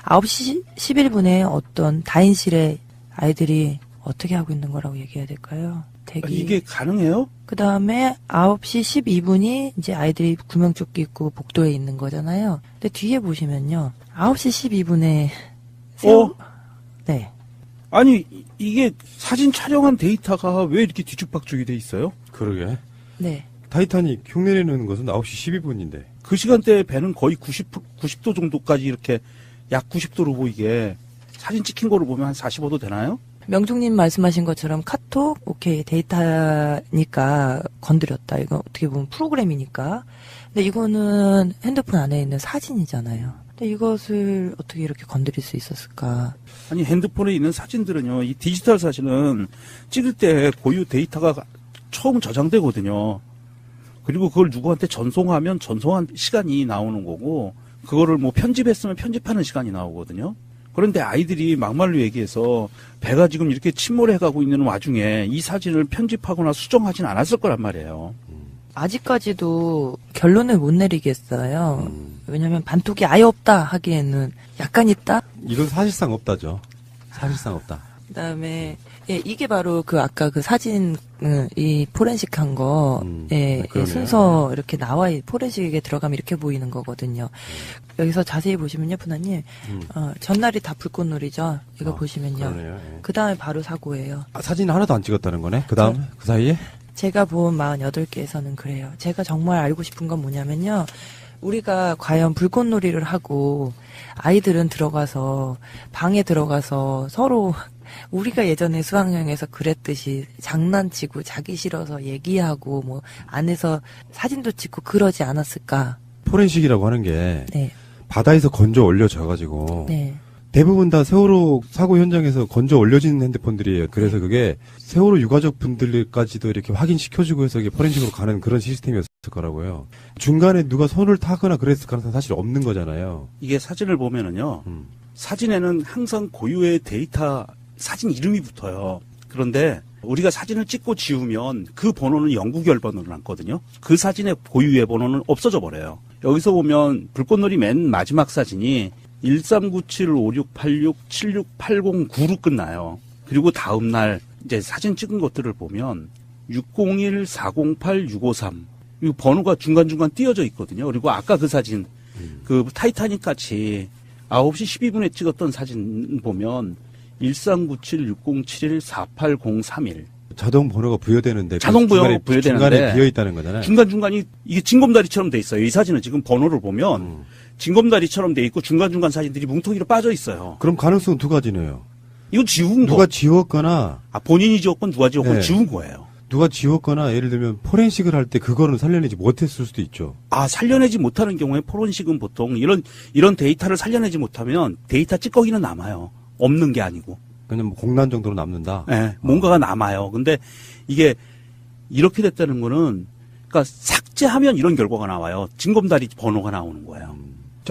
9시 11분에 어떤 다인실에 아이들이 어떻게 하고 있는 거라고 얘기해야 될까요? 대기. 이게 가능해요? 그 다음에 9시 12분이 이제 아이들이 구명조끼 입고 복도에 있는 거잖아요. 근데 뒤에 보시면요. 9시 12분에 네. 아니 이게 사진 촬영한 데이터가 왜 이렇게 뒤죽박죽이 돼 있어요? 그러게. 네. 타이타닉 흉내내는 것은 9시 12분인데. 그 시간대에 배는 거의 90도 정도까지 이렇게 약 90도로 보이게 사진 찍힌 거를 보면 한 45도 되나요? 명중님 말씀하신 것처럼 카톡, 오케이, 데이터니까 건드렸다. 이거 어떻게 보면 프로그램이니까. 근데 이거는 핸드폰 안에 있는 사진이잖아요. 근데 이것을 어떻게 이렇게 건드릴 수 있었을까? 아니 핸드폰에 있는 사진들은요. 이 디지털 사진은 찍을 때 고유 데이터가 처음 저장되거든요. 그리고 그걸 누구한테 전송하면 전송한 시간이 나오는 거고 그거를 뭐 편집했으면 편집하는 시간이 나오거든요. 그런데 아이들이 막말로 얘기해서 배가 지금 이렇게 침몰해가고 있는 와중에 이 사진을 편집하거나 수정하진 않았을 거란 말이에요. 아직까지도 결론을 못 내리겠어요. 왜냐하면 반톡이 아예 없다 하기에는 약간 있다? 이건 사실상 없다죠. 사실상 없다. 그다음에 이게 바로 그 아까 그 사진 이 포렌식 한 거 순서 이렇게 나와 포렌식에 들어가면 이렇게 보이는 거거든요. 여기서 자세히 보시면요, 푸나님 전날이 다 불꽃놀이죠. 이거 보시면요. 그 다음에 바로 사고예요. 사진 하나도 안 찍었다는 거네. 그 다음 그 사이에 제가 본 48개에서는 그래요. 제가 정말 알고 싶은 건 뭐냐면요. 우리가 과연 불꽃놀이를 하고 아이들은 들어가서 방에 들어가서 서로 우리가 예전에 수학여행에서 그랬듯이 장난치고 자기 싫어서 얘기하고 뭐 안에서 사진도 찍고 그러지 않았을까? 포렌식이라고 하는 게 네. 바다에서 건져 올려져가지고 네. 대부분 다 세월호 사고 현장에서 건져 올려진 핸드폰들이에요. 그래서 그게 세월호 유가족 분들까지도 이렇게 확인시켜주고 해서 이게 포렌식으로 가는 그런 시스템이었을 거라고요. 중간에 누가 손을 타거나 그랬을 가능성은 사실 없는 거잖아요. 이게 사진을 보면은요. 사진에는 항상 고유의 데이터 사진 이름이 붙어요. 그런데 우리가 사진을 찍고 지우면 그 번호는 영구결번으로 남거든요. 그 사진의 고유의 번호는 없어져 버려요. 여기서 보면 불꽃놀이 맨 마지막 사진이 139756867680 끝나요. 그리고 다음 날 이제 사진 찍은 것들을 보면 601-408-653 이 번호가 중간중간 띄어져 있거든요. 그리고 아까 그 사진 그 타이타닉 같이 9시 12분에 찍었던 사진 보면 1397-6071-48031 자동 번호가 부여되는데 자동 번호가 부여되는데 중간에 비어 있다는 거잖아요. 중간중간이 이게 징검다리처럼 돼 있어요. 이 사진은 지금 번호를 보면 징검다리처럼 돼 있고 중간중간 사진들이 뭉텅이로 빠져 있어요. 그럼 가능성 두 가지네요. 이건 지운 거. 누가 지웠거나 본인이 지웠건 누가 지웠건 네. 지운 거예요. 누가 지웠거나 예를 들면 포렌식을 할 때 그거는 살려내지 못했을 수도 있죠. 살려내지 못하는 경우에 포렌식은 보통 이런 데이터를 살려내지 못하면 데이터 찌꺼기는 남아요. 없는 게 아니고. 그냥 뭐 공란 정도로 남는다. 네, 뭔가가 남아요. 근데 이게 이렇게 됐다는 거는 그러니까 삭제하면 이런 결과가 나와요. 징검다리 번호가 나오는 거예요.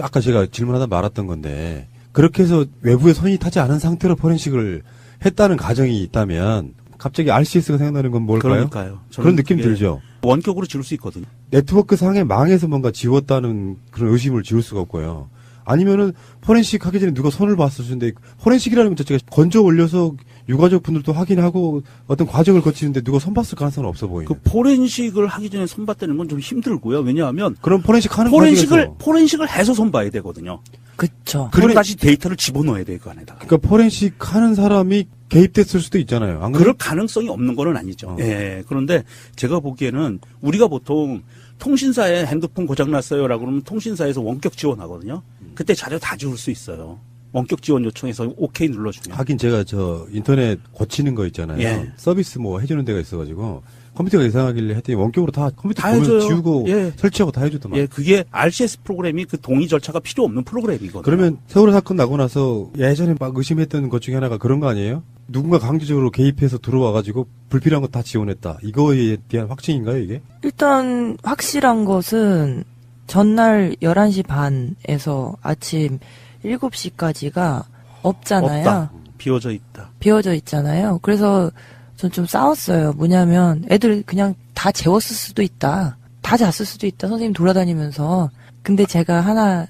아까 제가 질문하다 말았던 건데 그렇게 해서 외부에 손이 타지 않은 상태로 포렌식을 했다는 가정이 있다면 갑자기 RCS가 생각나는 건 뭘까요? 그러니까요. 그런 느낌 들죠. 원격으로 지울 수 있거든요. 네트워크 상에 망해서 뭔가 지웠다는 그런 의심을 지울 수가 없고요. 아니면은 포렌식 하기 전에 누가 손을 봤을 텐데 포렌식이라는 것 자체가 건져 올려서 유가족 분들도 확인하고 어떤 과정을 거치는데 누가 손 봤을 가능성은 없어 보이네. 그 포렌식을 하기 전에 손 봤다는 건 좀 힘들고요. 왜냐하면 그럼 포렌식 하는 포렌식을 해서 손 봐야 되거든요. 그쵸. 그리고 다시 데이터를 집어넣어야 돼요, 그 안에다가. 그러니까 포렌식 하는 사람이 개입됐을 수도 있잖아요. 안 그럴 가능성이 없는 거는 아니죠. 예. 그런데 제가 보기에는 우리가 보통 통신사에 핸드폰 고장났어요라고 그러면 통신사에서 원격 지원하거든요. 그때 자료 다 지울 수 있어요. 원격 지원 요청해서 OK 눌러주면. 하긴 제가 저 인터넷 고치는 거 있잖아요. 예. 서비스 뭐 해주는 데가 있어가지고 컴퓨터가 이상하길래 했더니 원격으로 다 컴퓨터 다 보면 해줘요. 지우고 예. 설치하고 다 해주더만. 예, 그게 RCS 프로그램이 그 동의 절차가 필요 없는 프로그램이거든요. 그러면 세월호 사건 나고 나서 예전에 막 의심했던 것 중에 하나가 그런 거 아니에요? 누군가 강제적으로 개입해서 들어와가지고 불필요한 거 다 지원했다. 이거에 대한 확증인가요, 이게? 일단 확실한 것은 전날 11시 반에서 아침 7시까지가 없잖아요. 없다. 비워져 있다. 비워져 있잖아요. 그래서 전 좀 싸웠어요. 뭐냐면 애들 그냥 다 재웠을 수도 있다. 다 잤을 수도 있다. 선생님 돌아다니면서. 근데 제가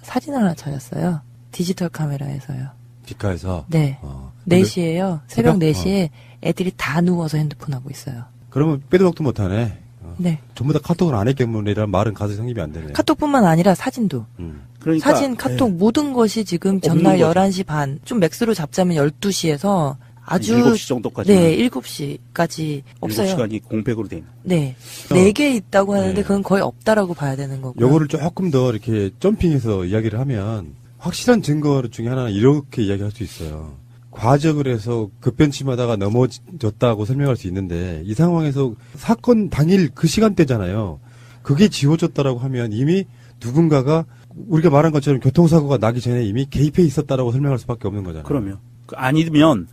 사진을 하나 찾았어요. 디지털 카메라에서요. 뒷가에서? 네. 4시에요. 새벽 4시에 애들이 다 누워서 핸드폰 하고 있어요. 그러면 빼도 박도 못하네. 네. 전부 다 카톡을 안 했기 때문이라는 말은 가서 성립이 안 되네. 카톡뿐만 아니라 사진도. 그러니까, 사진, 카톡 모든 것이 지금 전날 11시 반, 좀 맥스로 잡자면 12시에서 아주 7시 정도까지. 네, 7시까지 없어요. 7시간이 공백으로 돼 있는. 네. 4개 있다고 하는데 그건 거의 없다라고 봐야 되는 거고요. 요거를 조금 더 이렇게 점핑해서 이야기를 하면 확실한 증거 중에 하나는 이렇게 이야기할 수 있어요. 과적을 해서 급변침하다가 넘어졌다고 설명할 수 있는데 이 상황에서 사건 당일 그 시간대잖아요. 그게 지워졌다라고 하면 이미 누군가가 우리가 말한 것처럼 교통사고가 나기 전에 이미 개입해 있었다라고 설명할 수밖에 없는 거잖아요. 그럼요. 아니면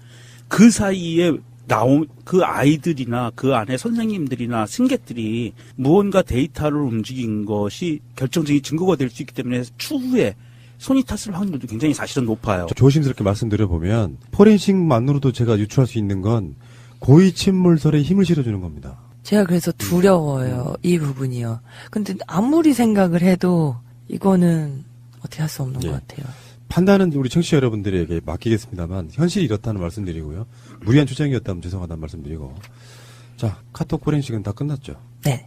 그 사이에 나온 그 아이들이나 그 안에 선생님들이나 승객들이 무언가 데이터를 움직인 것이 결정적인 증거가 될 수 있기 때문에 추후에 손이 탔을 확률도 굉장히 사실은 높아요. 조심스럽게 말씀드려보면 포렌식만으로도 제가 유추할 수 있는 건 고의 침몰설에 힘을 실어주는 겁니다. 제가 그래서 두려워요. 이 부분이요. 근데 아무리 생각을 해도 이거는 어떻게 할 수 없는 것 같아요. 판단은 우리 청취자 여러분들에게 맡기겠습니다만 현실이 이렇다는 말씀드리고요. 무리한 주장이었다면 죄송하다는 말씀드리고. 자, 카톡 포렌식은 다 끝났죠? 네.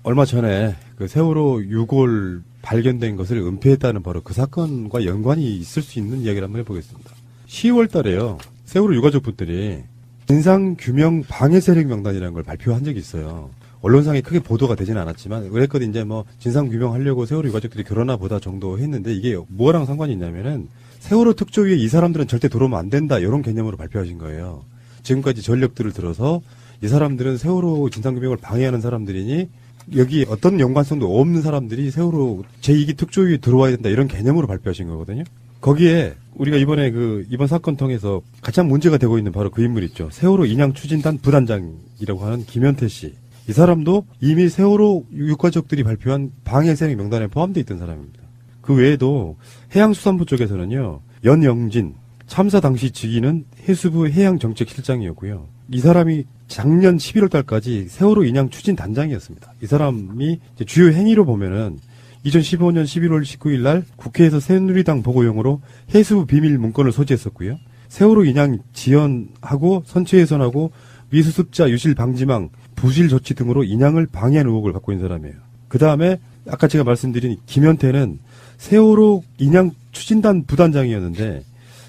얼마 전에 그 세월호 6월 발견된 것을 은폐했다는 바로 그 사건과 연관이 있을 수 있는 이야기를 한번 해보겠습니다. 10월 달에요. 세월호 유가족분들이 진상규명 방해세력 명단이라는 걸 발표한 적이 있어요. 언론상에 크게 보도가 되지는 않았지만 그랬거든 이제 뭐 진상규명하려고 세월호 유가족들이 그러나 보다 정도 했는데 이게 뭐랑 상관이 있냐면은 세월호 특조위에 이 사람들은 절대 들어오면 안 된다 이런 개념으로 발표하신 거예요. 지금까지 전력들을 들어서 이 사람들은 세월호 진상규명을 방해하는 사람들이니 여기 어떤 연관성도 없는 사람들이 세월호 제2기 특조위에 들어와야 된다 이런 개념으로 발표하신 거거든요. 거기에 우리가 이번에 이번 사건 통해서 가장 문제가 되고 있는 바로 그 인물 있죠. 세월호 인양 추진단 부단장이라고 하는 김현태 씨. 이 사람도 이미 세월호 유가족들이 발표한 방해세력 명단에 포함되어 있던 사람입니다. 그 외에도 해양수산부 쪽에서는요. 연영진 참사 당시 직위는 해수부 해양정책실장이었고요. 이 사람이 작년 11월 달까지 세월호 인양 추진 단장이었습니다. 이 사람이 주요 행위로 보면은 2015년 11월 19일 날 국회에서 새누리당 보고용으로 해수부 비밀 문건을 소지했었고요. 세월호 인양 지연하고 선체 훼손하고 미수습자 유실 방지망 부실 조치 등으로 인양을 방해한 의혹을 갖고 있는 사람이에요. 그 다음에 아까 제가 말씀드린 김현태는 세월호 인양 추진단 부단장이었는데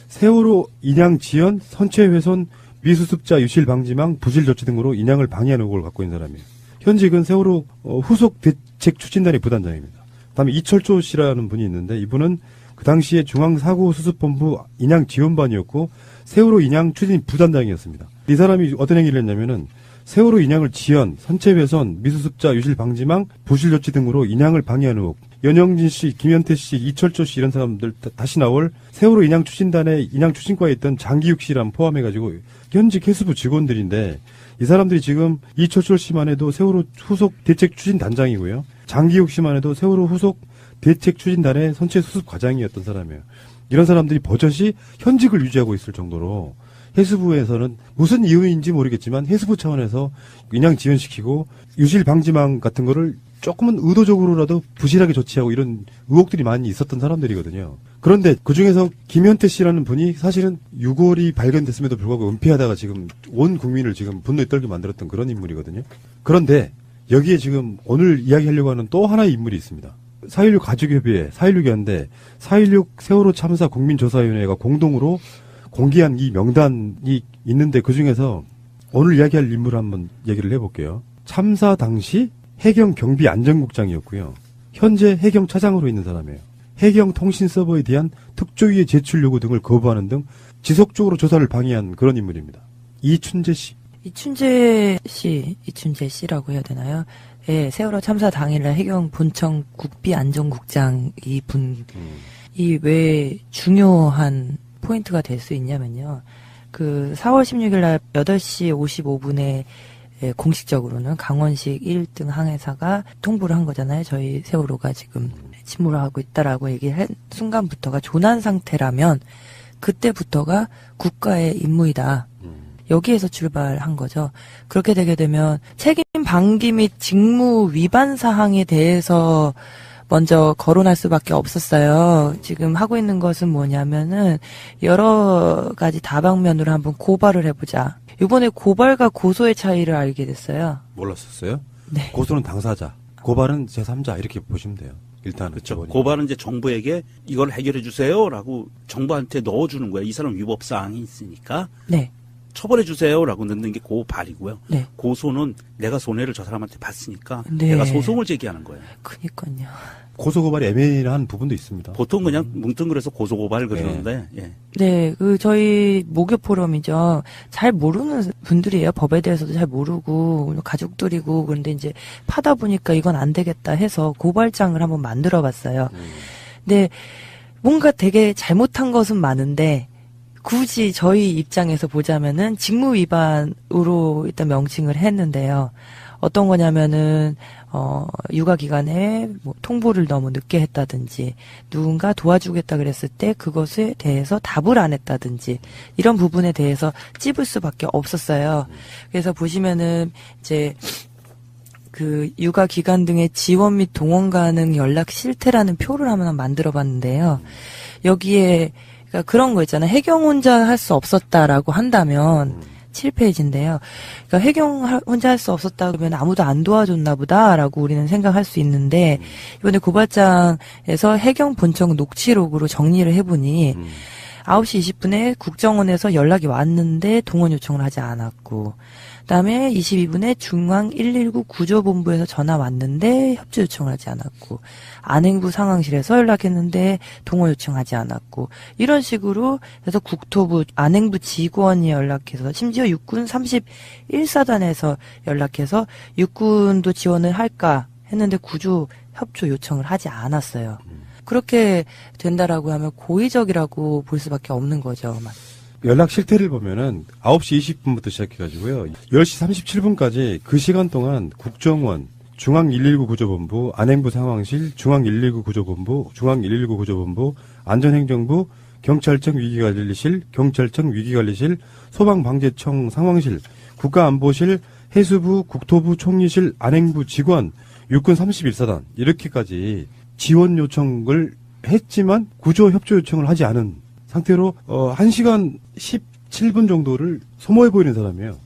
세월호 인양 지연, 선체 훼손, 미수습자 유실 방지망 부실 조치 등으로 인양을 방해한 의혹을 갖고 있는 사람이에요. 현직은 세월호 후속 대책 추진단의 부단장입니다. 그다음에 이철조 씨라는 분이 있는데 이분은 그 당시에 중앙사고수습본부 인양 지원반이었고 세월호 인양 추진 부단장이었습니다. 이 사람이 어떤 행위를 했냐면은 세월호 인양을 지연, 선체 훼손, 미수습자 유실 방지망, 부실 조치 등으로 인양을 방해한 의혹. 연영진 씨, 김현태 씨, 이철조 씨 이런 사람들 다시 나올 세월호 인양 추진단의 인양 추진과에 있던 장기욱 씨랑 포함해가지고 현직 해수부 직원들인데 이 사람들이 지금 이철조 씨만 해도 세월호 후속 대책 추진 단장이고요. 장기욱 씨만 해도 세월호 후속 대책 추진단의 선체 수습 과장이었던 사람이에요. 이런 사람들이 버젓이 현직을 유지하고 있을 정도로 해수부에서는 무슨 이유인지 모르겠지만 해수부 차원에서 인양 지연시키고 유실 방지망 같은 거를 조금은 의도적으로라도 부실하게 조치하고 이런 의혹들이 많이 있었던 사람들이거든요. 그런데 그중에서 김현태 씨라는 분이 사실은 유골이 발견됐음에도 불구하고 은폐하다가 지금 온 국민을 지금 분노에 떨게 만들었던 그런 인물이거든요. 그런데 여기에 지금 오늘 이야기하려고 하는 또 하나의 인물이 있습니다. 4.16 가족협의회, 4.16 연대, 4.16 세월호 참사 국민조사위원회가 공동으로 공개한 이 명단이 있는데 그중에서 오늘 이야기할 인물을 한번 얘기를 해볼게요. 참사 당시 해경 경비 안전국장이었고요. 현재 해경 차장으로 있는 사람이에요. 해경 통신 서버에 대한 특조위의 제출 요구 등을 거부하는 등 지속적으로 조사를 방해한 그런 인물입니다. 이춘재 씨. 이춘재 씨라고 해야 되나요? 예, 세월호 참사 당일날 해경 본청 국비 안전국장 이 왜 중요한 포인트가 될 수 있냐면요. 그 4월 16일 날 8시 55분에 공식적으로는 강원식 1등 항해사가 통보를 한 거잖아요. 저희 세월호가 지금 침몰을 하고 있다라고 얘기한 순간부터가 조난 상태라면 그때부터가 국가의 임무이다. 여기에서 출발한 거죠. 그렇게 되게 되면 책임 방기 및 직무 위반 사항에 대해서 먼저 거론할 수밖에 없었어요. 지금 하고 있는 것은 뭐냐면은 여러 가지 다방면으로 한번 고발을 해보자. 이번에 고발과 고소의 차이를 알게 됐어요. 몰랐었어요? 네. 고소는 당사자, 고발은 제3자 이렇게 보시면 돼요. 일단은. 그렇죠. 고발은 이제 정부에게 이걸 해결해 주세요라고 정부한테 넣어주는 거예요. 이 사람 위법 사항이 있으니까. 네. 처벌해 주세요라고 넣는 게 고발이고요. 네. 고소는 내가 손해를 저 사람한테 봤으니까 네. 내가 소송을 제기하는 거예요. 그니까요. 고소고발이 애매한 부분도 있습니다. 보통 그냥 뭉뚱그려서 고소고발 그러는데. 예. 네, 저희 목요 포럼이죠. 잘 모르는 분들이에요. 법에 대해서도 잘 모르고 가족들이고 그런데 이제 파다 보니까 이건 안 되겠다 해서 고발장을 한번 만들어봤어요. 근데 뭔가 되게 잘못한 것은 많은데. 굳이 저희 입장에서 보자면은 직무 위반으로 일단 명칭을 했는데요. 어떤 거냐면은 육아 기간에 뭐 통보를 너무 늦게 했다든지 누군가 도와주겠다 그랬을 때 그것에 대해서 답을 안 했다든지 이런 부분에 대해서 찝을 수밖에 없었어요. 그래서 보시면은 이제 그 육아 기간 등의 지원 및 동원 가능 연락 실태라는 표를 한번 만들어 봤는데요. 여기에 그러니까 그런 거 있잖아요. 해경 혼자 할 수 없었다라고 한다면 7페이지인데요. 그러니까 해경 혼자 할 수 없었다 그러면 아무도 안 도와줬나 보다라고 우리는 생각할 수 있는데 이번에 고발장에서 해경 본청 녹취록으로 정리를 해보니 9시 20분에 국정원에서 연락이 왔는데 동원 요청을 하지 않았고 그다음에 22분에 중앙 119 구조본부에서 전화 왔는데 협조 요청을 하지 않았고 안행부 상황실에서 연락했는데 동원 요청하지 않았고 이런 식으로 해서 국토부 안행부 직원이 연락해서 심지어 육군 31사단에서 연락해서 육군도 지원을 할까 했는데 구조 협조 요청을 하지 않았어요. 그렇게 된다라고 하면 고의적이라고 볼 수밖에 없는 거죠. 연락 실태를 보면은 9시 20분부터 시작해가지고요. 10시 37분까지 그 시간 동안 국정원, 중앙119 구조본부, 안행부 상황실, 중앙119 구조본부, 중앙119 구조본부, 안전행정부, 경찰청 위기관리실, 경찰청 위기관리실, 소방방재청 상황실, 국가안보실, 해수부, 국토부 총리실, 안행부 직원, 육군 31사단 이렇게까지 지원 요청을 했지만 구조 협조 요청을 하지 않은 상태로 1시간 17분 정도를 소모해 보이는 사람이에요.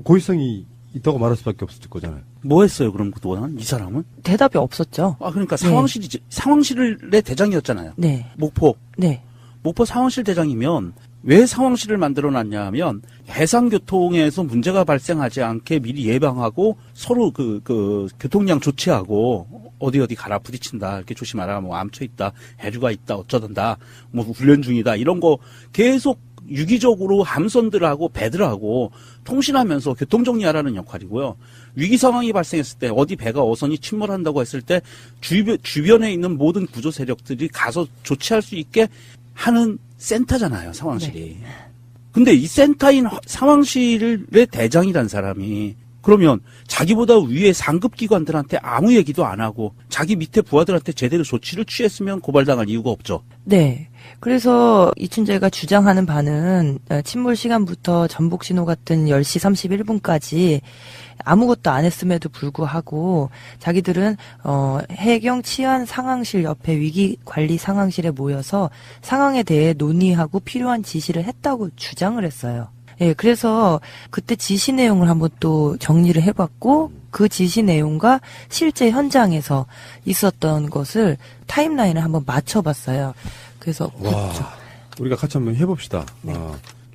고의성이 있다고 말할 수밖에 없을 거잖아요. 뭐 했어요, 그럼 그동안? 이 사람은? 대답이 없었죠. 그러니까 상황실의 대장이었잖아요. 네. 목포. 네. 목포 상황실 대장이면 왜 상황실을 만들어 놨냐 하면 해상교통에서 문제가 발생하지 않게 미리 예방하고 서로 그 교통량 조치하고 어디 가라 부딪힌다 이렇게 조심하라 뭐 암초 있다 해류가 있다 어쩌던다 뭐 훈련 중이다 이런 거 계속 유기적으로 함선들하고 배들하고 통신하면서 교통정리하라는 역할이고요. 위기 상황이 발생했을 때 어디 배가 어선이 침몰한다고 했을 때 주변에 있는 모든 구조 세력들이 가서 조치할 수 있게 하는 센터잖아요, 상황실이. 네. 근데 이 센터인 상황실의 대장이란 사람이 그러면 자기보다 위에 상급 기관들한테 아무 얘기도 안 하고 자기 밑에 부하들한테 제대로 조치를 취했으면 고발당할 이유가 없죠. 네. 그래서 이춘재가 주장하는 바는 침몰 시간부터 전복 신호 같은 10시 31분까지 아무것도 안 했음에도 불구하고 자기들은 해경 치안 상황실 옆에 위기 관리 상황실에 모여서 상황에 대해 논의하고 필요한 지시를 했다고 주장을 했어요. 예, 그래서 그때 지시 내용을 한번 또 정리를 해봤고 그 지시 내용과 실제 현장에서 있었던 것을 타임라인을 한번 맞춰봤어요. 그래서 우리가 같이 한번 해봅시다. 네.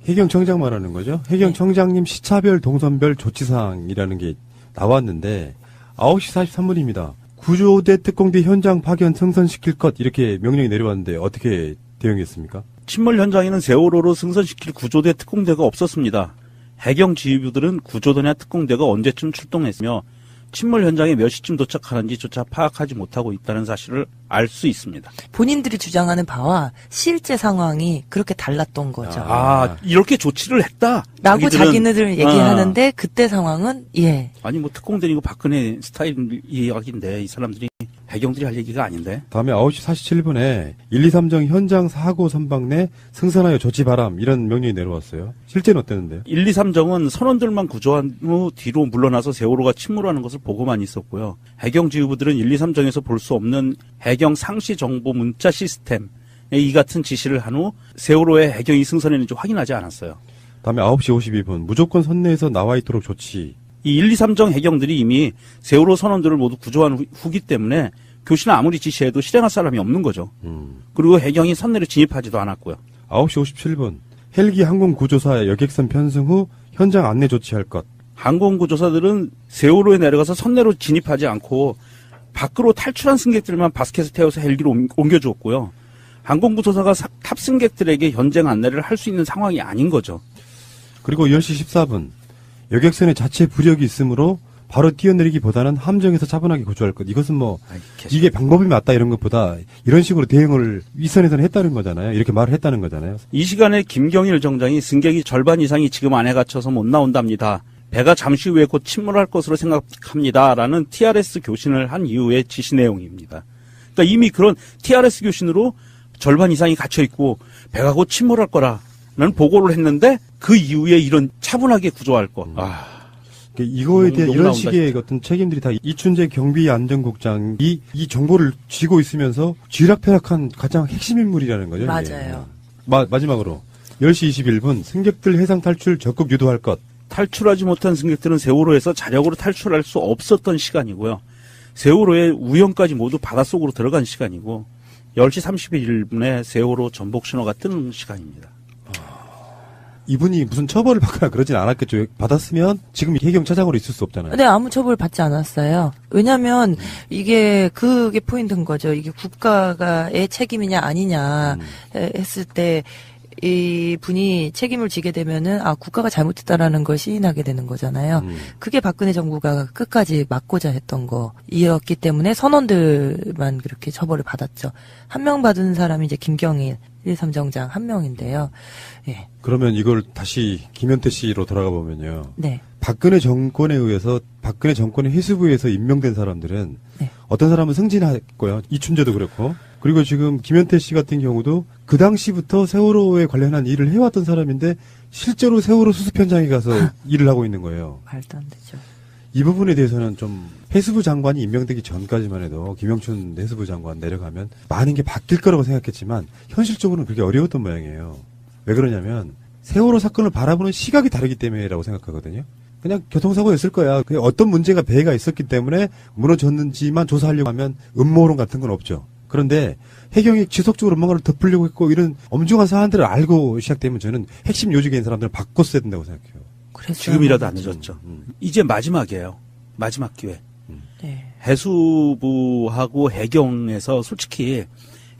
해경청장 말하는 거죠. 해경청장님 시차별 동선별 조치사항이라는 게 나왔는데 9시 43분입니다. 구조대 특공대 현장 파견 승선시킬 것 이렇게 명령이 내려왔는데 어떻게 대응했습니까? 침몰 현장에는 세월호로 승선시킬 구조대 특공대가 없었습니다. 해경 지휘부들은 구조대나 특공대가 언제쯤 출동했으며 침몰 현장에 몇 시쯤 도착하는지조차 파악하지 못하고 있다는 사실을 알 수 있습니다. 본인들이 주장하는 바와 실제 상황이 그렇게 달랐던 거죠. 이렇게 조치를 했다. 라고 자기네들 얘기하는데 그때 상황은 아니 뭐 특공대이고 박근혜 스타일 이야기인데 이 사람들이 해경들이 할 얘기가 아닌데. 다음에 9시 47분에 1, 2, 3정 현장 사고 선박 내 승선하여 조치 바람 이런 명령이 내려왔어요. 실제는 어땠는데요? 1, 2, 3정은 선원들만 구조한 후 뒤로 물러나서 세월호가 침몰하는 것을 보고만 있었고요. 해경 지휘부들은 1, 2, 3정에서 볼 수 없는 해경 상시 정보 문자 시스템에 이 같은 지시를 한 후 세월호에 해경이 승선했는지 확인하지 않았어요. 다음에 9시 52분 무조건 선내에서 나와 있도록 조치. 이 1, 2, 3정 해경들이 이미 세월호 선원들을 모두 구조한 후기 때문에 교시는 아무리 지시해도 실행할 사람이 없는 거죠. 그리고 해경이 선내로 진입하지도 않았고요. 9시 57분 헬기 항공구조사 여객선 편승 후 현장 안내 조치할 것. 항공구조사들은 세월호에 내려가서 선내로 진입하지 않고 밖으로 탈출한 승객들만 바스켓에 태워서 헬기로 옮겨주었고요. 항공구조사가 탑승객들에게 현장 안내를 할 수 있는 상황이 아닌 거죠. 그리고 10시 14분 여객선에 자체 부력이 있으므로 바로 뛰어내리기보다는 함정에서 차분하게 구조할 것. 이것은 뭐 이게 방법이 맞다 이런 것보다 이런 식으로 대응을 윗선에서는 했다는 거잖아요. 이렇게 말을 했다는 거잖아요. 이 시간에 김경일 정장이 승객이 절반 이상이 지금 안에 갇혀서 못 나온답니다. 배가 잠시 후에 곧 침몰할 것으로 생각합니다라는 TRS 교신을 한 이후의 지시 내용입니다. 그러니까 이미 그런 TRS 교신으로 절반 이상이 갇혀 있고 배가 곧 침몰할 거라는 보고를 했는데 그 이후에 이런 차분하게 구조할 것. 이거에 대한 이런 식의 어떤 책임들이 다 이춘재 경비안전국장이 이 정보를 쥐고 있으면서 쥐락펴락한 가장 핵심 인물이라는 거죠. 맞아요. 마지막으로 10시 21분 승객들 해상 탈출 적극 유도할 것. 탈출하지 못한 승객들은 세월호에서 자력으로 탈출할 수 없었던 시간이고요. 세월호의 우연까지 모두 바닷속으로 들어간 시간이고 10시 31분에 세월호 전복 신호가 뜨는 시간입니다. 이분이 무슨 처벌을 받거나 그러진 않았겠죠. 받았으면 지금 해경 차장으로 있을 수 없잖아요. 네, 아무 처벌 받지 않았어요. 왜냐하면 그게 포인트인 거죠. 이게 국가의 책임이냐 아니냐 했을 때 이 분이 책임을 지게 되면은 국가가 잘못했다라는 걸 시인하게 되는 거잖아요. 그게 박근혜 정부가 끝까지 막고자 했던 거이었기 때문에 선원들만 그렇게 처벌을 받았죠. 한 명 받은 사람이 이제 김경일 1, 3정장 한 명인데요. 예. 그러면 이걸 다시 김현태 씨로 돌아가 보면요. 네. 박근혜 정권에 의해서 박근혜 정권의 해수부에서 임명된 사람들은 어떤 사람은 승진했고요. 이춘재도 그렇고. 그리고 지금 김현태 씨 같은 경우도 그 당시부터 세월호에 관련한 일을 해왔던 사람인데 실제로 세월호 수습 현장에 가서 일을 하고 있는 거예요. 말도 안 되죠. 이 부분에 대해서는 좀 해수부 장관이 임명되기 전까지만 해도 김영춘 해수부 장관 내려가면 많은 게 바뀔 거라고 생각했지만 현실적으로는 그게 어려웠던 모양이에요. 왜 그러냐면 세월호 사건을 바라보는 시각이 다르기 때문이라고 생각하거든요. 그냥 교통사고였을 거야. 그냥 어떤 문제가 배가 있었기 때문에 무너졌는지만 조사하려고 하면 음모론 같은 건 없죠. 그런데 해경이 지속적으로 뭔가를 덮으려고 했고 이런 엄중한 사안들을 알고 시작되면 저는 핵심 요직에 있는 사람들을 바꿨어야 된다고 생각해요. 지금이라도 안 늦었죠. 이제 마지막이에요. 마지막 기회. 네. 해수부하고 해경에서 솔직히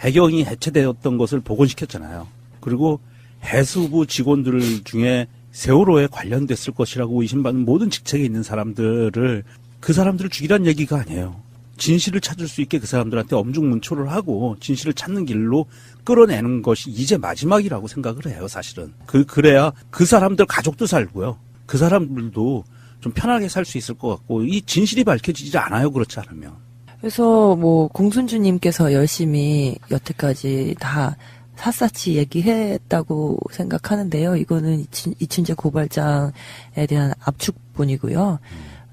해경이 해체되었던 것을 복원시켰잖아요. 그리고 해수부 직원들 중에 세월호에 관련됐을 것이라고 의심받는 모든 직책에 있는 사람들을 그 사람들을 죽이란 얘기가 아니에요. 진실을 찾을 수 있게 그 사람들한테 엄중문초를 하고 진실을 찾는 길로 끌어내는 것이 이제 마지막이라고 생각을 해요, 사실은. 그래야 그 사람들 가족도 살고요. 그 사람들도 좀 편하게 살 수 있을 것 같고, 이 진실이 밝혀지지 않아요, 그렇지 않으면. 그래서 뭐 공순주님께서 열심히 여태까지 다 샅샅이 얘기했다고 생각하는데요. 이거는 이춘재 고발장에 대한 압축본이고요.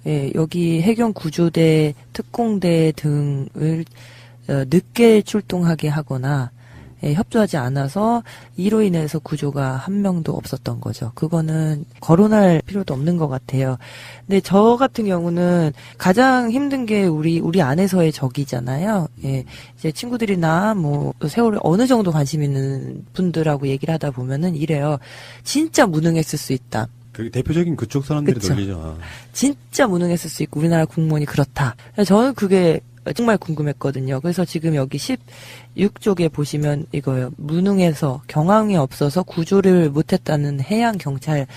예, 여기 해경 구조대, 특공대 등을 늦게 출동하게 하거나 협조하지 않아서 이로 인해서 구조가 한 명도 없었던 거죠. 그거는 거론할 필요도 없는 것 같아요. 근데 저 같은 경우는 가장 힘든 게 우리 안에서의 적이잖아요. 예, 이제 친구들이나 뭐 세월에 어느 정도 관심 있는 분들하고 얘기를 하다 보면은 이래요. 진짜 무능했을 수 있다. 그 대표적인 그쪽 사람들이 그쵸. 논리죠. 진짜 무능했을 수 있고 우리나라 공무원이 그렇다. 저는 그게 정말 궁금했거든요. 그래서 지금 여기 16쪽에 보시면 이거예요. 무능해서 경황이 없어서 구조를 못했다는 해양 경찰에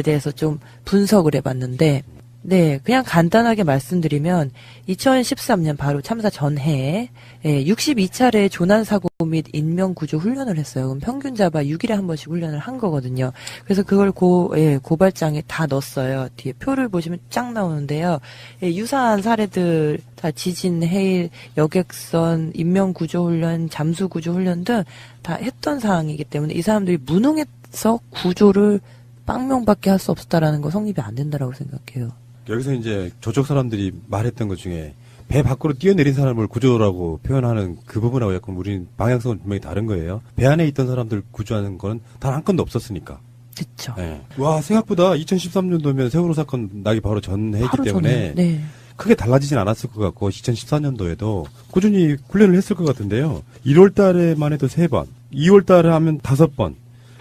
대해서 좀 분석을 해봤는데, 네, 그냥 간단하게 말씀드리면 2013년 바로 참사 전해에 62차례 조난사고 및 인명구조 훈련을 했어요. 그럼 평균 잡아 6일에 한 번씩 훈련을 한 거거든요. 그래서 그걸 고발장에 다 넣었어요. 뒤에 표를 보시면 쫙 나오는데요. 유사한 사례들 다 지진, 해일, 여객선, 인명구조훈련, 잠수구조훈련 등 다 했던 사항이기 때문에 이 사람들이 무능해서 구조를 빵명밖에 할 수 없었다라는 거 성립이 안 된다라고 생각해요. 여기서 이제 저쪽 사람들이 말했던 것 중에 배 밖으로 뛰어내린 사람을 구조라고 표현하는 그 부분하고 약간 우리는 방향성은 분명히 다른 거예요. 배 안에 있던 사람들 구조하는 건 단 한 건도 없었으니까. 그렇죠. 네. 와, 생각보다 2013년도면 세월호 사건 나기 바로 전해이기 때문에 네. 크게 달라지진 않았을 것 같고 2014년도에도 꾸준히 훈련을 했을 것 같은데요. 1월 달에만 해도 3번, 2월 달에 하면 5번,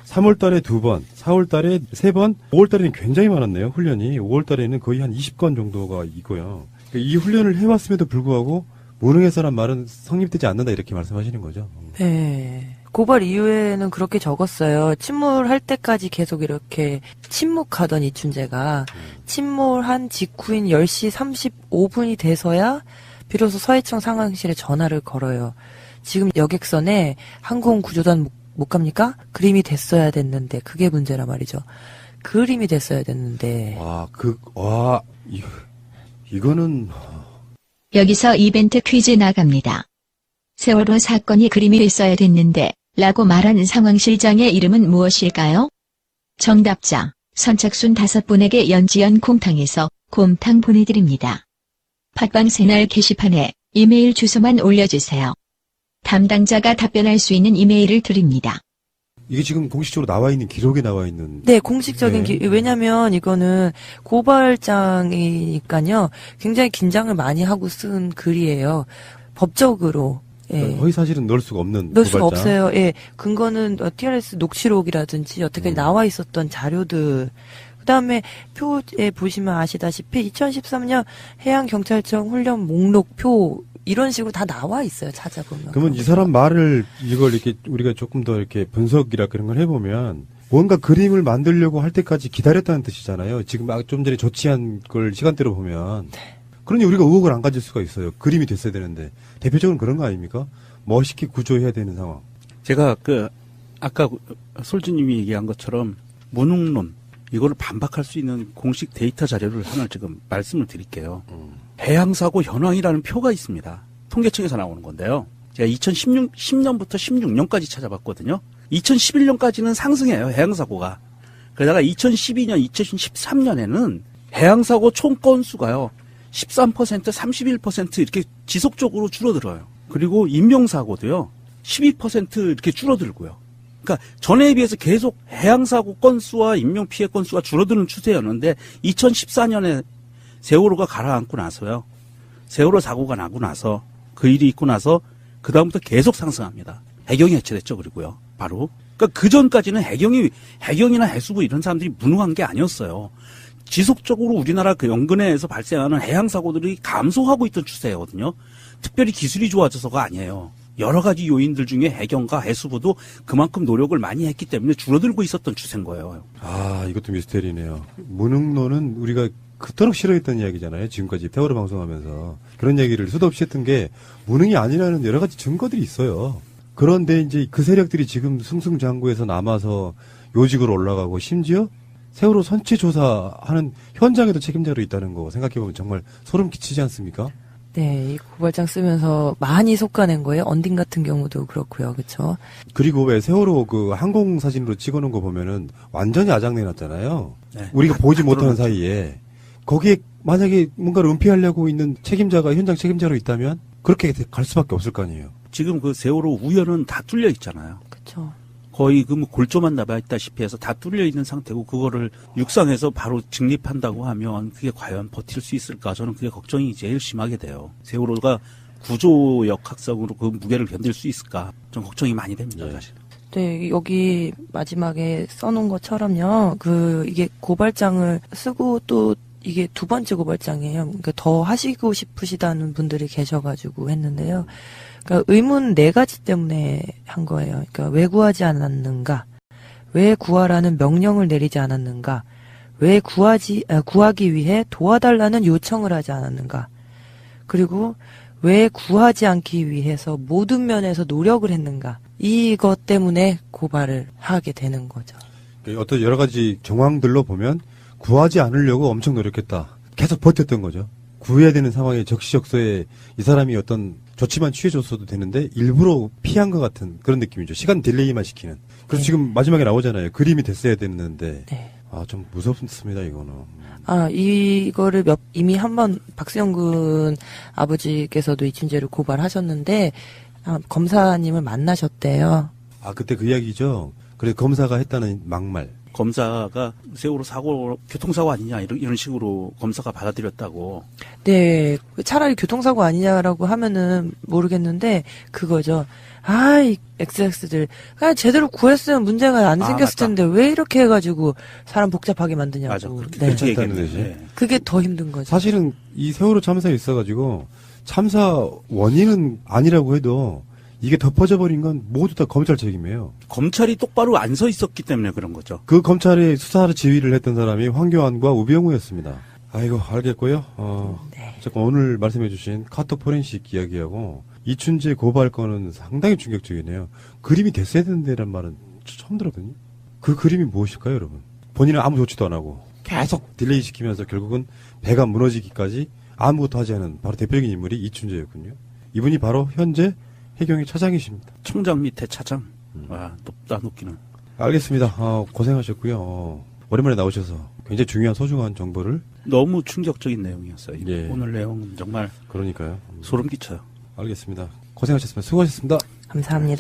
3월 달에 2번, 4월 달에 3번, 5월 달에는 굉장히 많았네요, 훈련이. 5월 달에는 거의 한 20건 정도가 있고요. 이 훈련을 해왔음에도 불구하고 무능해서란 말은 성립되지 않는다 이렇게 말씀하시는 거죠. 네. 고발 이후에는 그렇게 적었어요. 침몰할 때까지 계속 이렇게 침묵하던 이춘재가 침몰한 직후인 10시 35분이 돼서야 비로소 서해청 상황실에 전화를 걸어요. 지금 여객선에 항공구조단 못 갑니까? 그림이 됐어야 됐는데 그게 문제란 말이죠. 그림이 됐어야 됐는데. 이거는 여기서 이벤트 퀴즈 나갑니다. 세월호 사건이 그림이 됐어야 됐는데 라고 말하는 상황실장의 이름은 무엇일까요? 정답자 선착순 5분에게 연지연 콩탕에서 곰탕 보내드립니다. 팟빵 새날 게시판에 이메일 주소만 올려주세요. 담당자가 답변할 수 있는 이메일을 드립니다. 이게 지금 공식적으로 나와 있는 기록에 나와 있는. 네, 공식적인 왜냐면 이거는 고발장이니까요. 굉장히 긴장을 많이 하고 쓴 글이에요. 법적으로. 예. 허위 사실은 넣을 수가 없는. 넣을 수가 고발장. 없어요. 예. 근거는 TRS 녹취록이라든지 여태까지 나와 있었던 자료들. 그다음에 표에 보시면 아시다시피 2013년 해양경찰청 훈련 목록표 이런 식으로 다 나와 있어요. 찾아보면. 그러면 이 사람 말을 이걸 이렇게 우리가 조금 더 이렇게 분석이라 그런 걸 해보면 뭔가 그림을 만들려고 할 때까지 기다렸다는 뜻이잖아요. 지금 좀 전에 조치한 걸 시간대로 보면. 그러니 우리가 의혹을 안 가질 수가 있어요. 그림이 됐어야 되는데. 대표적으로 그런 거 아닙니까? 멋있게 구조해야 되는 상황. 제가 아까 솔주님이 얘기한 것처럼 무능론, 이거를 반박할 수 있는 공식 데이터 자료를 하나 지금 말씀을 드릴게요. 해양사고 현황이라는 표가 있습니다. 통계청에서 나오는 건데요. 제가 2010년부터 16년까지 찾아봤거든요. 2011년까지는 상승해요, 해양사고가. 그러다가 2012년, 2013년에는 해양사고 총 건수가요. 13%, 31% 이렇게 지속적으로 줄어들어요. 그리고 인명사고도요. 12% 이렇게 줄어들고요. 그러니까 전에 비해서 계속 해양사고 건수와 인명피해 건수가 줄어드는 추세였는데 2014년에 세월호가 가라앉고 나서요. 세월호 사고가 나고 나서 그 일이 있고 나서 그 다음부터 계속 상승합니다. 해경이 해체됐죠. 그리고요. 바로. 그러니까 그 전까지는 해경이나 해수부 이런 사람들이 무능한 게 아니었어요. 지속적으로 우리나라 그 연근해에서 발생하는 해양사고들이 감소하고 있던 추세거든요. 특별히 기술이 좋아져서가 아니에요. 여러 가지 요인들 중에 해경과 해수부도 그만큼 노력을 많이 했기 때문에 줄어들고 있었던 추세인 거예요. 아, 이것도 미스테리네요. 무능론은 우리가 그토록 싫어했던 이야기잖아요. 지금까지 세월호 방송하면서. 그런 얘기를 수도 없이 했던 게 무능이 아니라는 여러 가지 증거들이 있어요. 그런데 이제 그 세력들이 지금 승승장구해서 남아서 요직으로 올라가고 심지어 세월호 선체 조사하는 현장에도 책임자로 있다는 거 생각해보면 정말 소름 끼치지 않습니까? 네, 이 고발장 쓰면서 많이 속아낸 거예요. 언딘 같은 경우도 그렇고요. 그렇죠? 그리고 왜 세월호 그 항공 사진으로 찍어놓은 거 보면은 완전히 아작내놨잖아요. 네. 우리가 보지 못하는 사이에 거기에 만약에 뭔가를 은폐하려고 있는 책임자가 현장 책임자로 있다면 그렇게 갈 수밖에 없을 거 아니에요. 지금 그 세월호 우연은 다 뚫려 있잖아요. 그렇죠. 거의 그 뭐 골조만 남아있다시피 해서 다 뚫려 있는 상태고 그거를 육상에서 바로 직립한다고 하면 그게 과연 버틸 수 있을까? 저는 그게 걱정이 제일 심하게 돼요. 세월호가 구조역 학성으로 그 무게를 견딜 수 있을까? 좀 걱정이 많이 됩니다, 사실. 네, 여기 마지막에 써놓은 것처럼요. 이게 고발장을 쓰고 또 이게 두 번째 고발장이에요. 그러니까 더 하시고 싶으시다는 분들이 계셔가지고 했는데요. 그러니까 의문 4가지 때문에 한 거예요. 그러니까 왜 구하지 않았는가? 왜 구하라는 명령을 내리지 않았는가? 왜 구하기 위해 도와달라는 요청을 하지 않았는가? 그리고 왜 구하지 않기 위해서 모든 면에서 노력을 했는가? 이것 때문에 고발을 하게 되는 거죠. 어떤 여러 가지 정황들로 보면 구하지 않으려고 엄청 노력했다. 계속 버텼던 거죠. 구해야 되는 상황에 적시적소에 이 사람이 어떤 조치만 취해줬어도 되는데 일부러 피한 것 같은 그런 느낌이죠. 시간 딜레이만 시키는. 그래서 지금 마지막에 나오잖아요. 그림이 됐어야 됐는데. 네. 아, 좀 무섭습니다, 이거는. 이거를 이미 한번 박수영 군 아버지께서도 이춘재를 고발하셨는데, 검사님을 만나셨대요. 아, 그때 그 이야기죠. 그래, 검사가 했다는 막말. 검사가 세월호 사고, 교통사고 아니냐, 이런 식으로 검사가 받아들였다고. 네, 차라리 교통사고 아니냐라고 하면은 모르겠는데, 그거죠. 이 XX들. 그냥 제대로 구했으면 문제가 안 생겼을 텐데, 왜 이렇게 해가지고 사람 복잡하게 만드냐고. 맞아, 그렇게 네. 괜찮다는 듯이. 네. 그게 더 힘든 거죠. 사실은 이 세월호 참사에 있어가지고, 참사 원인은 아니라고 해도, 이게 덮어져버린 건 모두 다 검찰 책임이에요. 검찰이 똑바로 안 서 있었기 때문에 그런 거죠. 그 검찰의 수사를 지휘를 했던 사람이 황교안과 우병우였습니다. 아이고, 알겠고요. 네. 어쨌건 오늘 말씀해주신 카톡 포렌식 이야기하고 이춘재 고발 건은 상당히 충격적이네요. 그림이 됐어야 되는데란 말은 처음 들었거든요. 그 그림이 무엇일까요, 여러분? 본인은 아무 조치도 안 하고 계속 딜레이 시키면서 결국은 배가 무너지기까지 아무것도 하지 않은 바로 대표적인 인물이 이춘재였군요. 이분이 바로 현재 해경의 차장이십니다. 총장 밑에 차장. 높다, 높기는. 알겠습니다. 고생하셨고요. 오랜만에 나오셔서 굉장히 중요한 소중한 정보를. 너무 충격적인 내용이었어요. 예. 오늘 내용은 정말. 그러니까요. 소름 끼쳐요. 알겠습니다. 고생하셨습니다. 수고하셨습니다. 감사합니다.